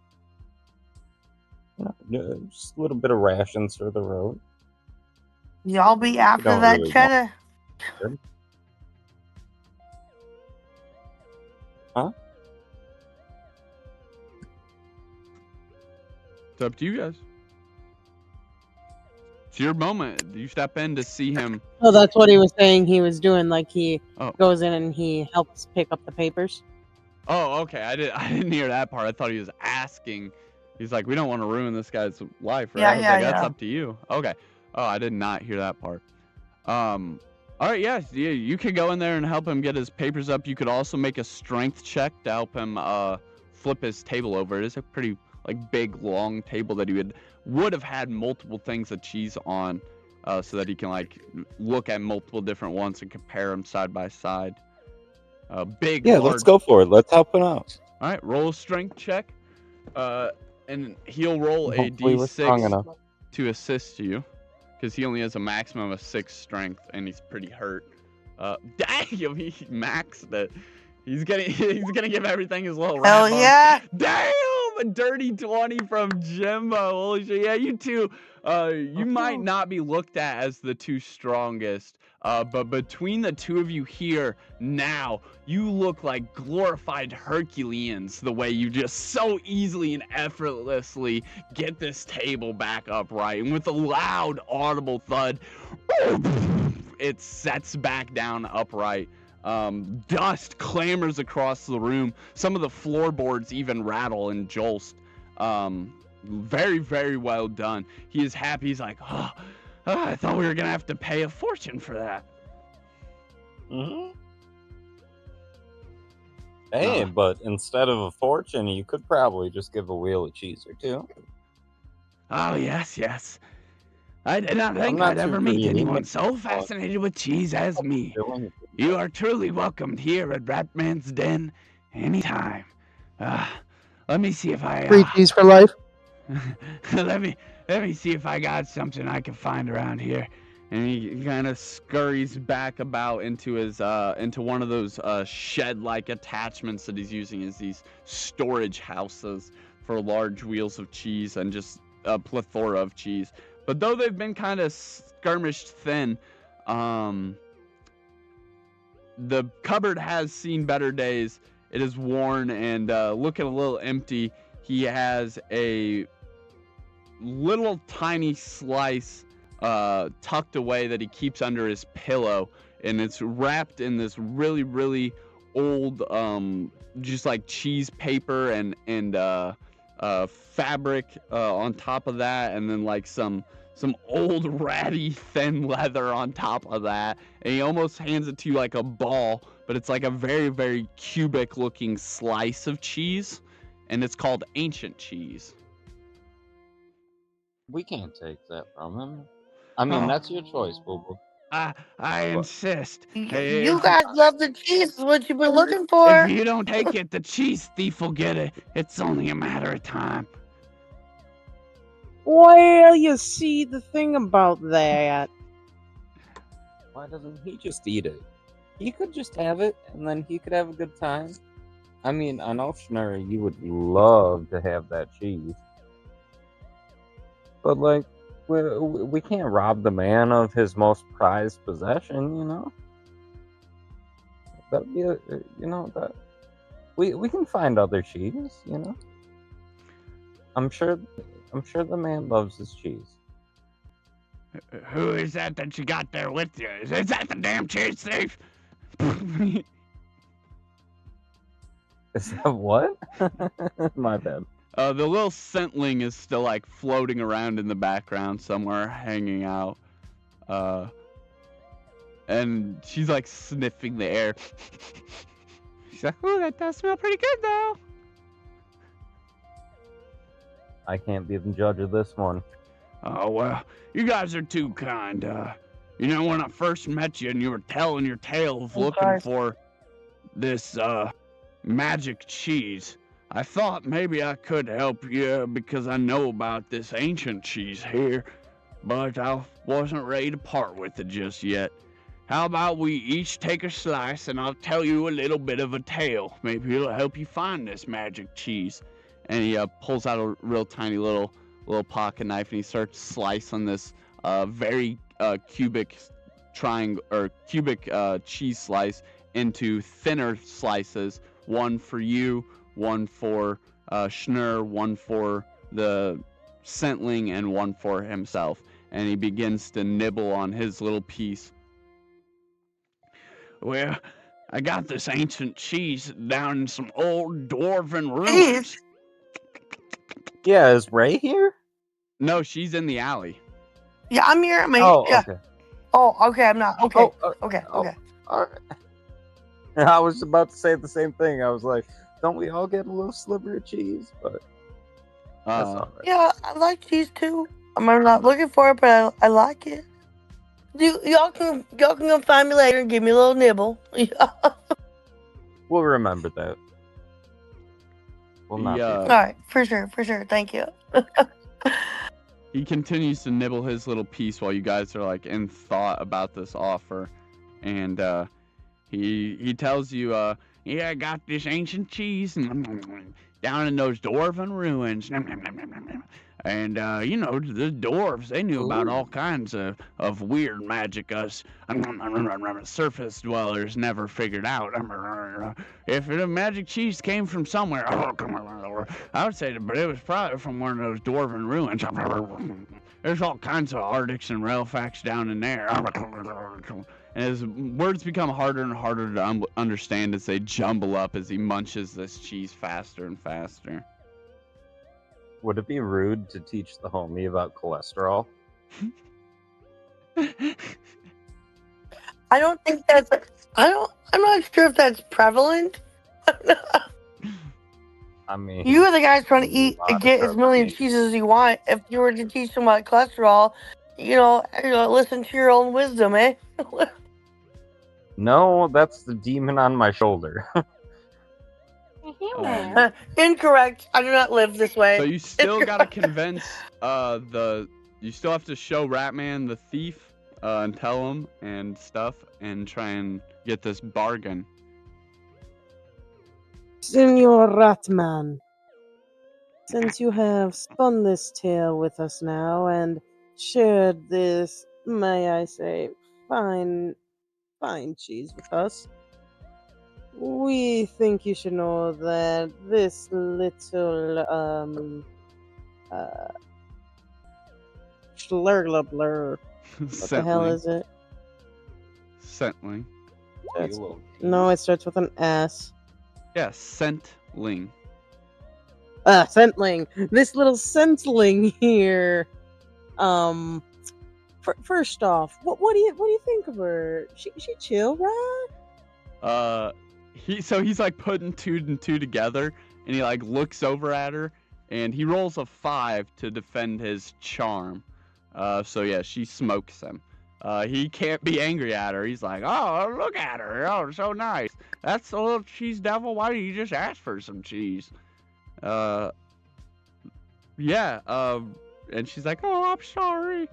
Just a little bit of rations for the road. Y'all be after don't that really cheddar. Huh? It's up to you guys. It's your moment. You step in to see him. Oh, that's what he was saying he was doing. Like he Oh. goes in and he helps pick up the papers. Oh, okay. I didn't hear that part. I thought he was asking. He's like, we don't want to ruin this guy's life, right? Yeah, I was yeah, like, that's yeah. up to you. Okay. Oh, I did not hear that part. All right, yeah, you could go in there and help him get his papers up. You could also make a strength check to help him flip his table over. It is a pretty like big, long table that he would have had multiple things of cheese on, so that he can like look at multiple different ones and compare them side by side. Big. Yeah, large... let's go for it. Let's help him out. All right, roll a strength check, and he'll roll a Hopefully we're strong enough. d6 to assist you, because he only has a maximum of 6 strength, and he's pretty hurt. Dang, he maxed it. He's gonna give everything his little Hell rap on. yeah. Damn, a dirty 20 from Jimbo. Holy shit, yeah, you two. You might not be looked at as the two strongest, but between the two of you here now, you look like glorified Herculeans, the way you just so easily and effortlessly get this table back upright. And with a loud, audible thud, it sets back down upright. Dust clambers across the room. Some of the floorboards even rattle and jolt. Very, very well done. He is happy. He's like, oh, I thought we were gonna have to pay a fortune for that. Mm-hmm. Hey, but instead of a fortune, you could probably just give a wheel of cheese or two. Oh, yes. I did not think not I'd too ever meet greedy, anyone but- so fascinated with cheese as me. You are truly welcomed here at Ratman's Den anytime. Let me see if I... Free cheese for life. let me see if I got something I can find around here. And he kind of scurries back about into his into one of those shed-like attachments that he's using as these storage houses for large wheels of cheese and just a plethora of cheese. But though they've been kind of skirmished thin, the cupboard has seen better days. It is worn and looking a little empty. He has a little tiny slice tucked away that he keeps under his pillow, and it's wrapped in this really, really old just like cheese paper and fabric on top of that, and then like some old ratty thin leather on top of that, and he almost hands it to you like a ball, but it's like a very, very cubic looking slice of cheese, and it's called ancient cheese. We can't take that from him. I mean, that's your choice, Boo-Boo. I insist. You guys love the cheese. Is what you've been looking for. If you don't take it, the cheese thief will get it. It's only a matter of time. Well, you see, the thing about that. Why doesn't he just eat it? He could just have it, and then he could have a good time. I mean, I know, Shnnr, you would love to have that cheese. But, like, we can't rob the man of his most prized possession, you know? That'd be, that... We can find other cheese, you know? I'm sure the man loves his cheese. Who is that you got there with you? Is that the damn cheese thief? Is that what? My bad. The little scentling is still like floating around in the background somewhere, hanging out. And she's like sniffing the air. She's like, "Oh, that does smell pretty good, though." I can't be the judge of this one. Oh, well, you guys are too kind. When I first met you and you were telling your tale of looking for this, magic cheese, I thought maybe I could help you because I know about this ancient cheese here, but I wasn't ready to part with it just yet. How about we each take a slice and I'll tell you a little bit of a tale. Maybe it'll help you find this magic cheese. And he pulls out a real tiny little pocket knife and he starts slicing this very cubic triangle or cubic cheese slice into thinner slices. One for you, one for Shnnr, one for the scentling, and one for himself. And he begins to nibble on his little piece. Well, I got this ancient cheese down in some old dwarven ruins. Yeah, is Ray here? No, she's in the alley. Yeah, I'm here. Okay. Oh, okay. I'm not. Okay. Okay. All right. I was about to say the same thing. I was like, don't we all get a little sliver of cheese? But that's all right. Yeah, I like cheese too. I'm not looking for it, but I like it. Y'all can come find me later and give me a little nibble. We'll remember that. We'll not. All right, for sure. Thank you. He continues to nibble his little piece while you guys are like in thought about this offer, and he tells you, "Yeah, I got this ancient cheese down in those dwarven ruins." And, the dwarves, they knew about all kinds of weird magic us surface dwellers never figured out. If the magic cheese came from somewhere, I would say but it was probably from one of those dwarven ruins. There's all kinds of arctics and relfax down in there. And his words become harder and harder to understand as they jumble up as he munches this cheese faster and faster. Would it be rude to teach the homie about cholesterol? I don't think that's. I'm not sure if that's prevalent. I mean, You are the guys trying to eat and get as many cheeses as you want. If you were to teach them about cholesterol, listen to your own wisdom, eh? No, that's the demon on my shoulder. Incorrect. I do not live this way. So you still gotta convince you still have to show Ratman the thief and tell him and stuff and try and get this bargain. Senor Ratman, since you have spun this tale with us now and shared this, may I say, fine cheese with us, we think you should know that this little blur. What the hell is it? Scentling. No, it starts with an S. Yeah, scentling. Scentling. This little scentling here. First off, what do you think of her? She chill, right? He's like putting two and two together, and he like looks over at her, and he rolls a 5 to defend his charm. So yeah, she smokes him. He can't be angry at her. He's like, "Oh, look at her! Oh, so nice. That's the little cheese devil. Why didn't you just ask for some cheese?" Yeah. And she's like, "Oh, I'm sorry."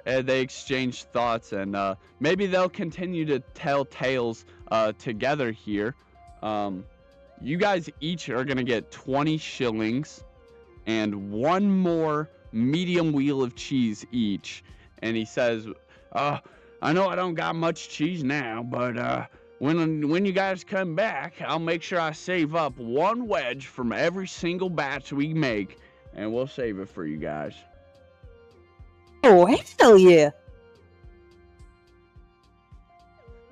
And they exchange thoughts, and maybe they'll continue to tell tales together here. You guys each are gonna get 20 shillings and one more medium wheel of cheese each. And he says, "I know I don't got much cheese now, but when you guys come back, I'll make sure I save up one wedge from every single batch we make, and we'll save it for you guys." Oh, hell yeah.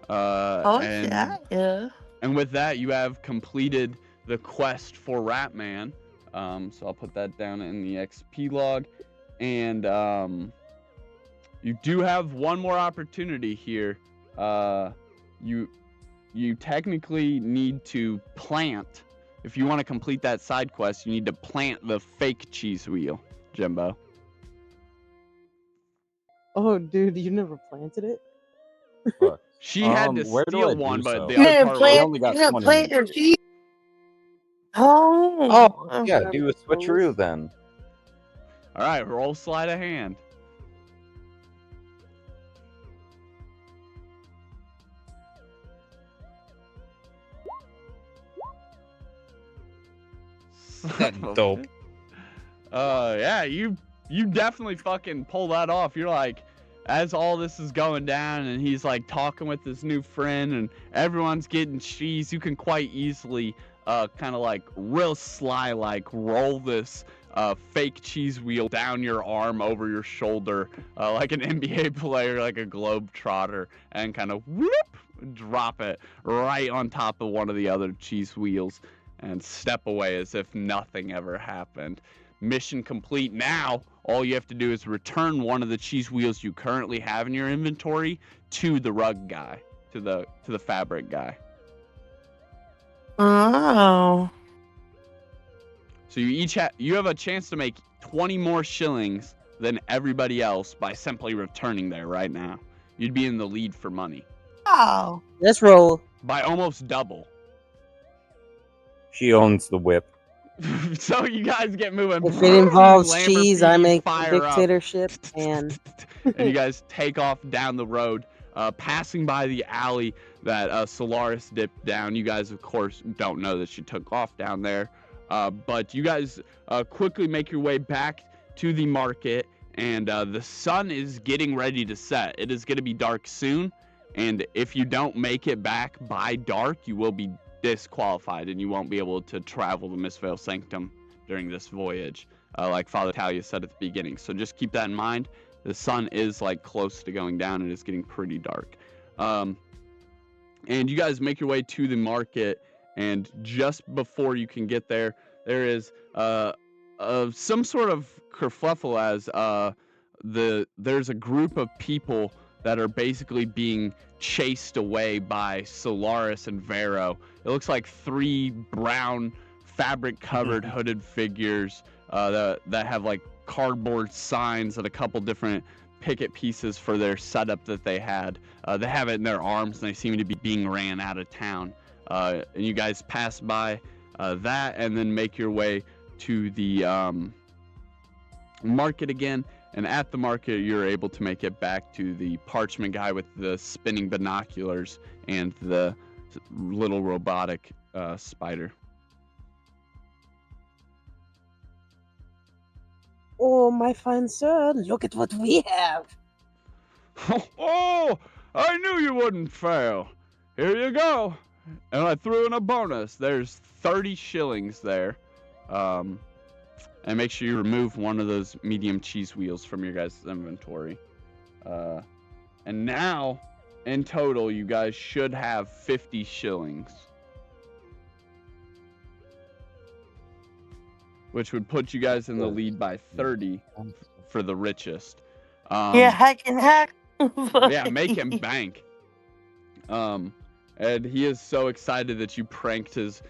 Oh, yeah. And with that, you have completed the quest for Ratman. So I'll put that down in the XP log. And you do have one more opportunity here. You technically need to plant. If you want to complete that side quest, you need to plant the fake cheese wheel, Jimbo. Oh, dude, you never planted it? Fuck. She had to where do I steal do one, but so? the You other didn't part We was... only got 20 plant your minutes. cheese. Oh. Oh, yeah, do a switcheroo then. All right, roll sleight of hand. That's dope. Yeah, you definitely fucking pull that off. You're like, as all this is going down and he's like talking with his new friend and everyone's getting cheese, you can quite easily kind of like real sly like roll this fake cheese wheel down your arm over your shoulder like an NBA player, like a globe trotter, and kind of whoop, drop it right on top of one of the other cheese wheels and step away as if nothing ever happened. Mission complete. Now all you have to do is return one of the cheese wheels you currently have in your inventory to the rug guy, to the fabric guy. Oh. So you have a chance to make 20 more shillings than everybody else by simply returning there right now. You'd be in the lead for money Oh. Let's roll. by almost double. She owns the whip. So you guys get moving. If it involves Lamborghini cheese, I make fire up. dictatorship and And you guys take off down the road, passing by the alley that Solaris dipped down. You guys, of course, don't know that she took off down there. But you guys quickly make your way back to the market, and the sun is getting ready to set. It is going to be dark soon, and if you don't make it back by dark, you will be disqualified, and you won't be able to travel the Mistvale Sanctum during this voyage, like Father Talia said at the beginning. So just keep that in mind. The sun is like close to going down, and it's getting pretty dark. And you guys make your way to the market, and just before you can get there, there is some sort of kerfuffle as there's a group of people that are basically being chased away by Solaris and Vero. It looks like 3 brown fabric-covered hooded figures that have like cardboard signs and a couple different picket pieces for their setup that they had. They have it in their arms, and they seem to be being ran out of town. And you guys pass by that and then make your way to the market again. And at the market, you're able to make it back to the parchment guy with the spinning binoculars and the little robotic spider. oh, my fine sir, look at what we have. Oh, I knew you wouldn't fail. Here you go. And I threw in a bonus. There's 30 shillings there. And make sure you remove one of those medium cheese wheels from your guys' inventory. And now, in total, you guys should have 50 shillings. Which would put you guys in the lead by 30 for the richest. Yeah, hack and hack. Yeah, make him bank. And he is so excited that you pranked his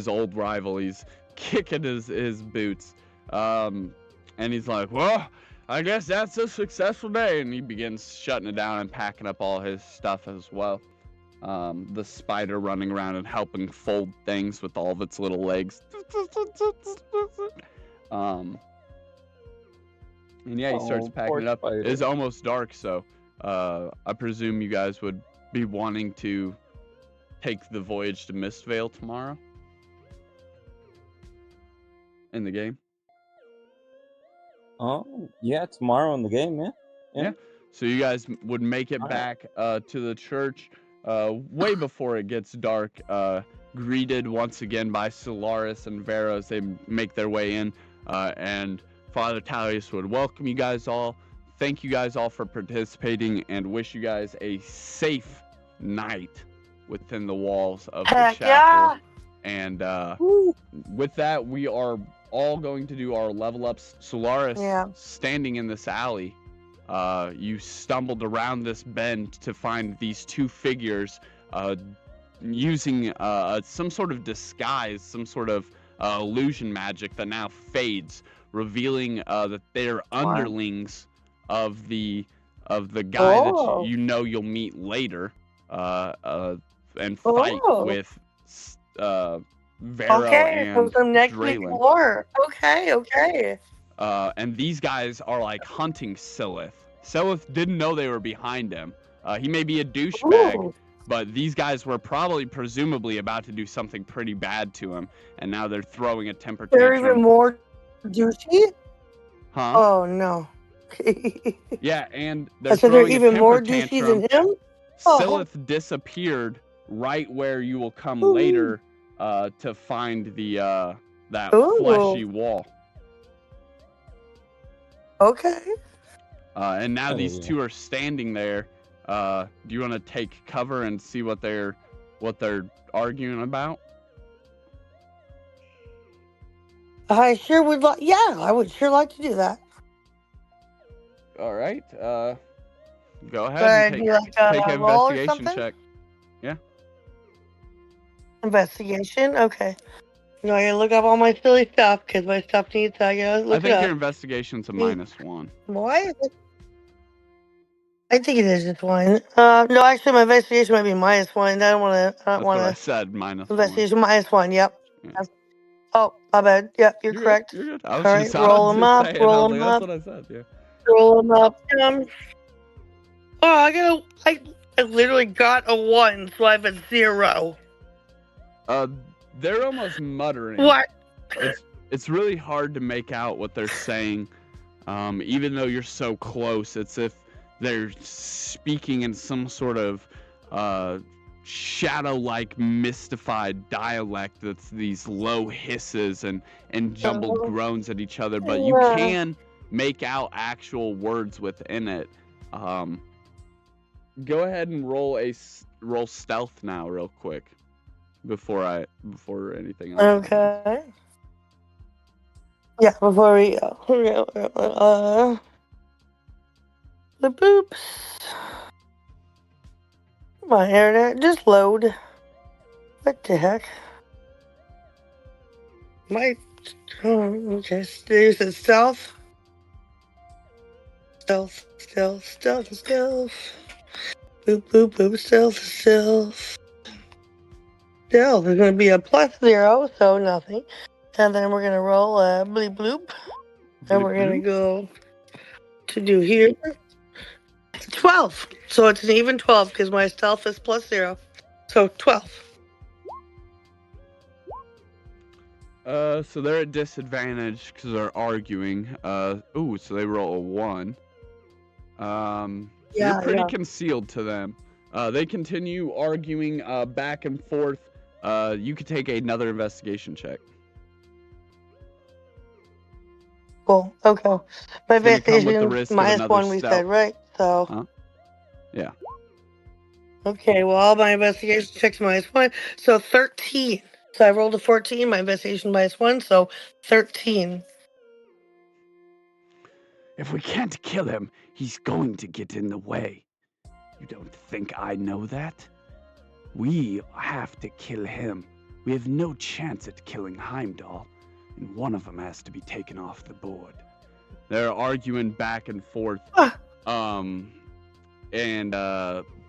old rival. He's kicking his boots. And he's like, well, I guess that's a successful day. And he begins shutting it down and packing up all his stuff as well. The spider running around and helping fold things with all of its little legs. And yeah, he starts packing it up. Spider. It is almost dark, so I presume you guys would be wanting to take the voyage to Mistvale tomorrow in the game. Oh, yeah, tomorrow in the game, man. Yeah. So you guys would make it back to the church way before it gets dark, greeted once again by Solaris and Vero as they make their way in, and Father Talius would welcome you guys all, thank you guys all for participating, and wish you guys a safe night within the walls of the Heck chapel. yeah! And Ooh. with that, we are all going to do our level ups. Solaris, Yeah. standing in this alley, you stumbled around this bend to find these two figures using some sort of disguise, some sort of illusion magic that now fades, revealing that they're underlings of the guy that you know you'll meet later and fight with Vero and some next week Draylin. war. Okay. And these guys are like hunting Silith. Silith didn't know they were behind him. He may be a douchebag, but these guys were presumably about to do something pretty bad to him, and now they're throwing a temper tantrum. They're even more douchey? Huh? Oh, no. Yeah, and they're they're throwing even a more temper douchey tantrum. than him? Silith disappeared right where you will come later to find the that fleshy wall. Okay. And now these two are standing there. Do you want to take cover and see what they're arguing about? I sure would like. Yeah, I would sure like to do that. All right. Go ahead and Do like a take an roll or investigation something? check. Yeah. Investigation. Okay. No, I gotta look up all my silly stuff because my stuff needs. I gotta look I think it your up. investigation's a -1. Why is it? I think it is just one. No, actually, my investigation might be -1. I don't want to. I That's don't what I want to. said. -1. Investigation -1. Yep. Yeah. Oh, my bad. Yep, you're correct. You're good. All right, roll them up. Roll them up. That's what I said. Yeah. Roll them up. Oh, I literally got a 1, so I have a 0. They're almost muttering. What? It's really hard to make out what they're saying, even though you're so close. It's if they're speaking in some sort of shadow-like, mystified dialect that's these low hisses and jumbled groans at each other, but you can make out actual words within it. Go ahead and roll stealth now, real quick, before anything else. Okay. Yeah, before we go. The boops. Come on, internet, just load. What the heck? Okay, there's a stealth. Stealth. Boop, stealth. Stealth is going to be a +0, so nothing. And then we're going to roll a bleep bloop. And we're going to go to do here. 12. So it's an even 12 because my stealth is +0. So 12. So they're at disadvantage because they're arguing. So they roll a 1. You're pretty concealed to them. They continue arguing back and forth. You could take another investigation check. Cool. Okay. My investigation -1 we stealth. said, right? So. Huh? Yeah. Okay, well, all my investigation checks -1, so 13. So I rolled a 14, my investigation -1, so 13. If we can't kill him, he's going to get in the way. You don't think I know that? We have to kill him. We have no chance at killing Heimdall, and one of them has to be taken off the board. They're arguing back and forth. And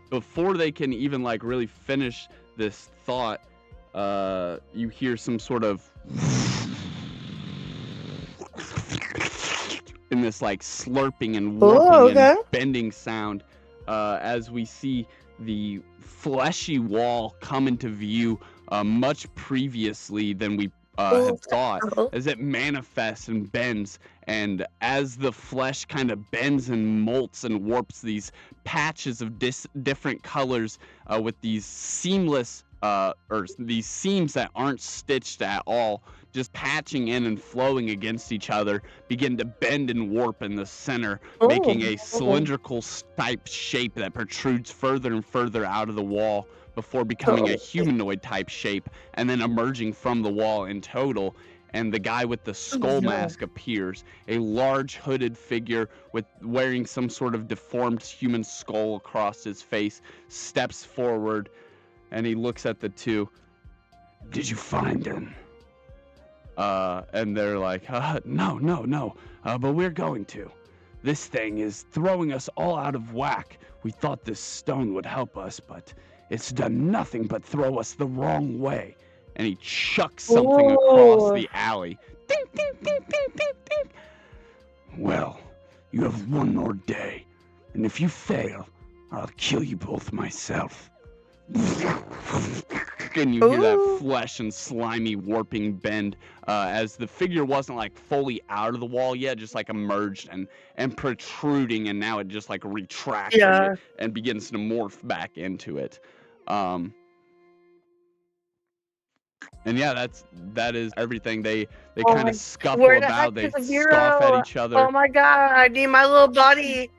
before they can even really finish this thought, you hear some sort of in this slurping and warping and bending sound, as we see the fleshy wall come into view much previously than we had thought, as it manifests and bends, and as the flesh kind of bends and molts and warps these patches of different colors with these seamless or these seams that aren't stitched at all just patching in and flowing against each other, begin to bend and warp in the center, Oh, making a cylindrical type shape that protrudes further and further out of the wall before becoming a humanoid type shape and then emerging from the wall in total. And the guy with the skull mask appears, a large hooded figure with wearing some sort of deformed human skull across his face, steps forward, and he looks at the two. Did you find him? And they're like, no, but we're going to. This thing is throwing us all out of whack. We thought this stone would help us, but it's done nothing but throw us the wrong way. And he chucks something across the alley. Ding, ding, ding, ding, ding, ding. Well, you have one more day, and if you fail, I'll kill you both myself. And you hear that flesh and slimy warping bend as the figure wasn't like fully out of the wall yet, just like emerged and protruding, and now it just like retracts and begins to morph back into it. And yeah, that is everything. They kind of scuffle about, they scoff at each other. Oh my god, I need my little buddy.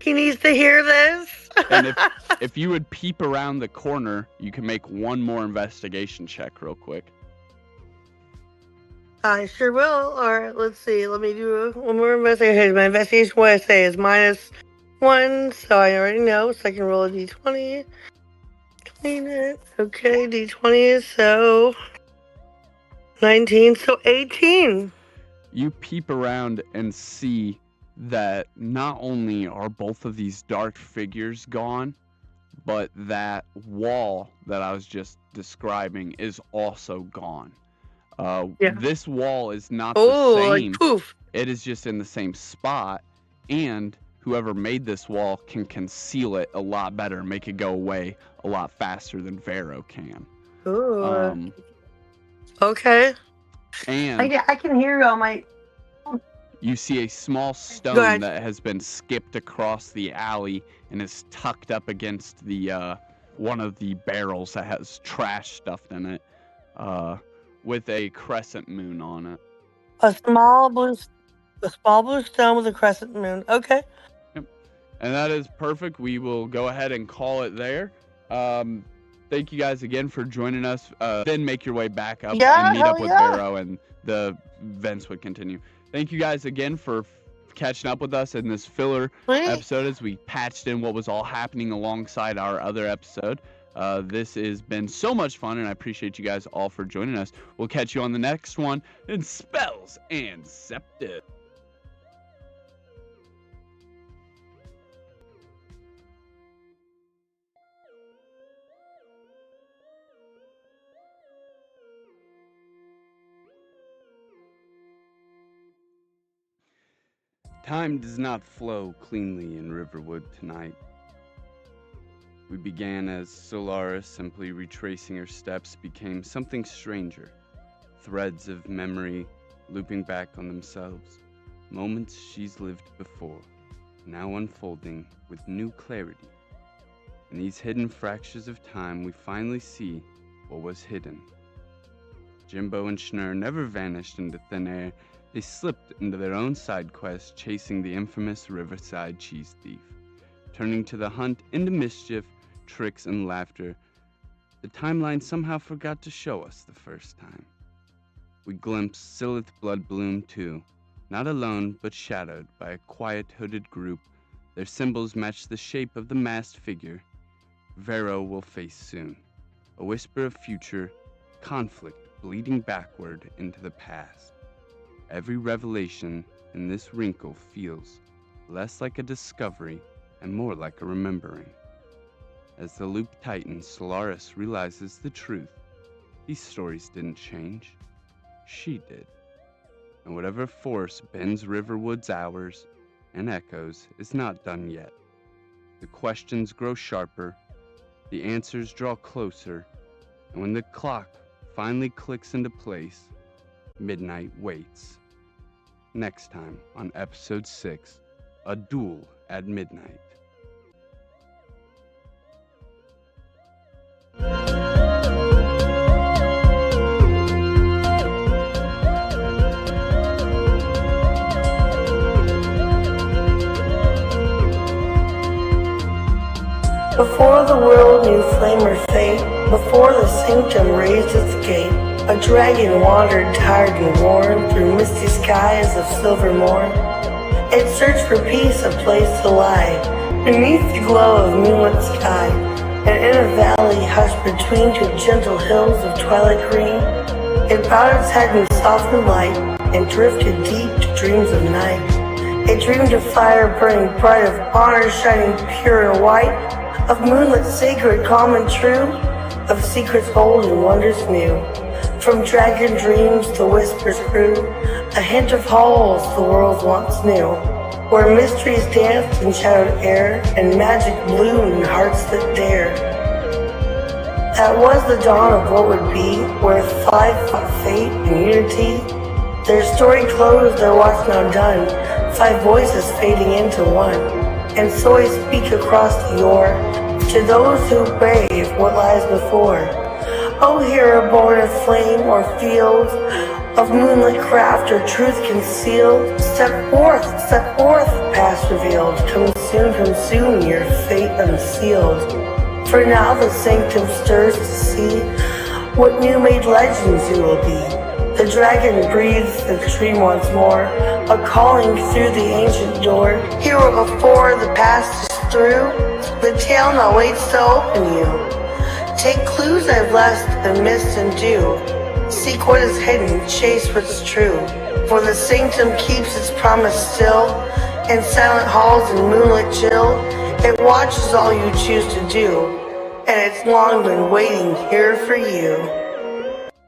He needs to hear this. And if you would peep around the corner, you can make one more investigation check real quick. I sure will. Alright, let's see. Let me do one more investigation. My investigation, what I say, is -1, so I already know. So I can roll a d20. Clean it. Okay, d20, so 19, so 18. You peep around and see that not only are both of these dark figures gone, but that wall that I was just describing is also gone. This wall is not the same. Like poof. It is just in the same spot, and whoever made this wall can conceal it a lot better, make it go away a lot faster than Vero can. Ooh. Okay. And I can hear you on my... You see a small stone that has been skipped across the alley and is tucked up against the one of the barrels that has trash stuffed in it, with a crescent moon on it. A small blue stone with a crescent moon. Okay. Yep. And that is perfect. We will go ahead and call it there. Thank you guys again for joining us. Then make your way back up and meet up with Vero, and the events would continue. Thank you guys again for catching up with us in this filler episode as we patched in what was all happening alongside our other episode. This has been so much fun, and I appreciate you guys all for joining us. We'll catch you on the next one in Spells and Septiv. Time does not flow cleanly in Riverwood tonight. We began as Solaris, simply retracing her steps, became something stranger. Threads of memory looping back on themselves. Moments she's lived before, now unfolding with new clarity. In these hidden fractures of time, we finally see what was hidden. Jimbo and Shnnr never vanished into thin air. They slipped into their own side quest, chasing the infamous Riverside cheese thief. Turning to the hunt into mischief, tricks, and laughter, the timeline somehow forgot to show us the first time. We glimpsed Silith Bloodbloom too, not alone but shadowed by a quiet hooded group. Their symbols match the shape of the masked figure Vero will face soon. A whisper of future, conflict bleeding backward into the past. Every revelation in this wrinkle feels less like a discovery and more like a remembering. As the loop tightens, Solaris realizes the truth. These stories didn't change. She did. And whatever force bends Riverwood's hours and echoes is not done yet. The questions grow sharper, the answers draw closer, and when the clock finally clicks into place, midnight waits. Next time on episode 6, A Duel at Midnight. Before the world knew flame or fate, before the sanctum raised its gate, a dragon wandered tired and worn through misty skies of silver morn. It searched for peace, a place to lie, beneath the glow of moonlit sky, and in a valley hushed between two gentle hills of twilight green. It bowed its head in softened light, and drifted deep to dreams of night. It dreamed of fire burning bright, of honor shining pure and white, of moonlit sacred, calm and true, of secrets old and wonders new. From dragon dreams the whispers grew, a hint of halls the world once knew, where mysteries danced in shadowed air, and magic bloomed in hearts that dare. That was the dawn of what would be, where five fought fate and unity. Their story closed, their watch now done, five voices fading into one. And so I speak across the yore, to those who brave what lies before. O hero born of flame or field, of moonlit craft or truth concealed, step forth, past revealed. Come soon, your fate unsealed. For now the sanctum stirs to see what new-made legends you will be. The dragon breathes the dream once more, a calling through the ancient door. Hero before the past is through, the tale now waits to open you. Take clues I've left and missed and do. Seek what is hidden, chase what's true. For the sanctum keeps its promise still. In silent halls and moonlit chill, it watches all you choose to do. And it's long been waiting here for you.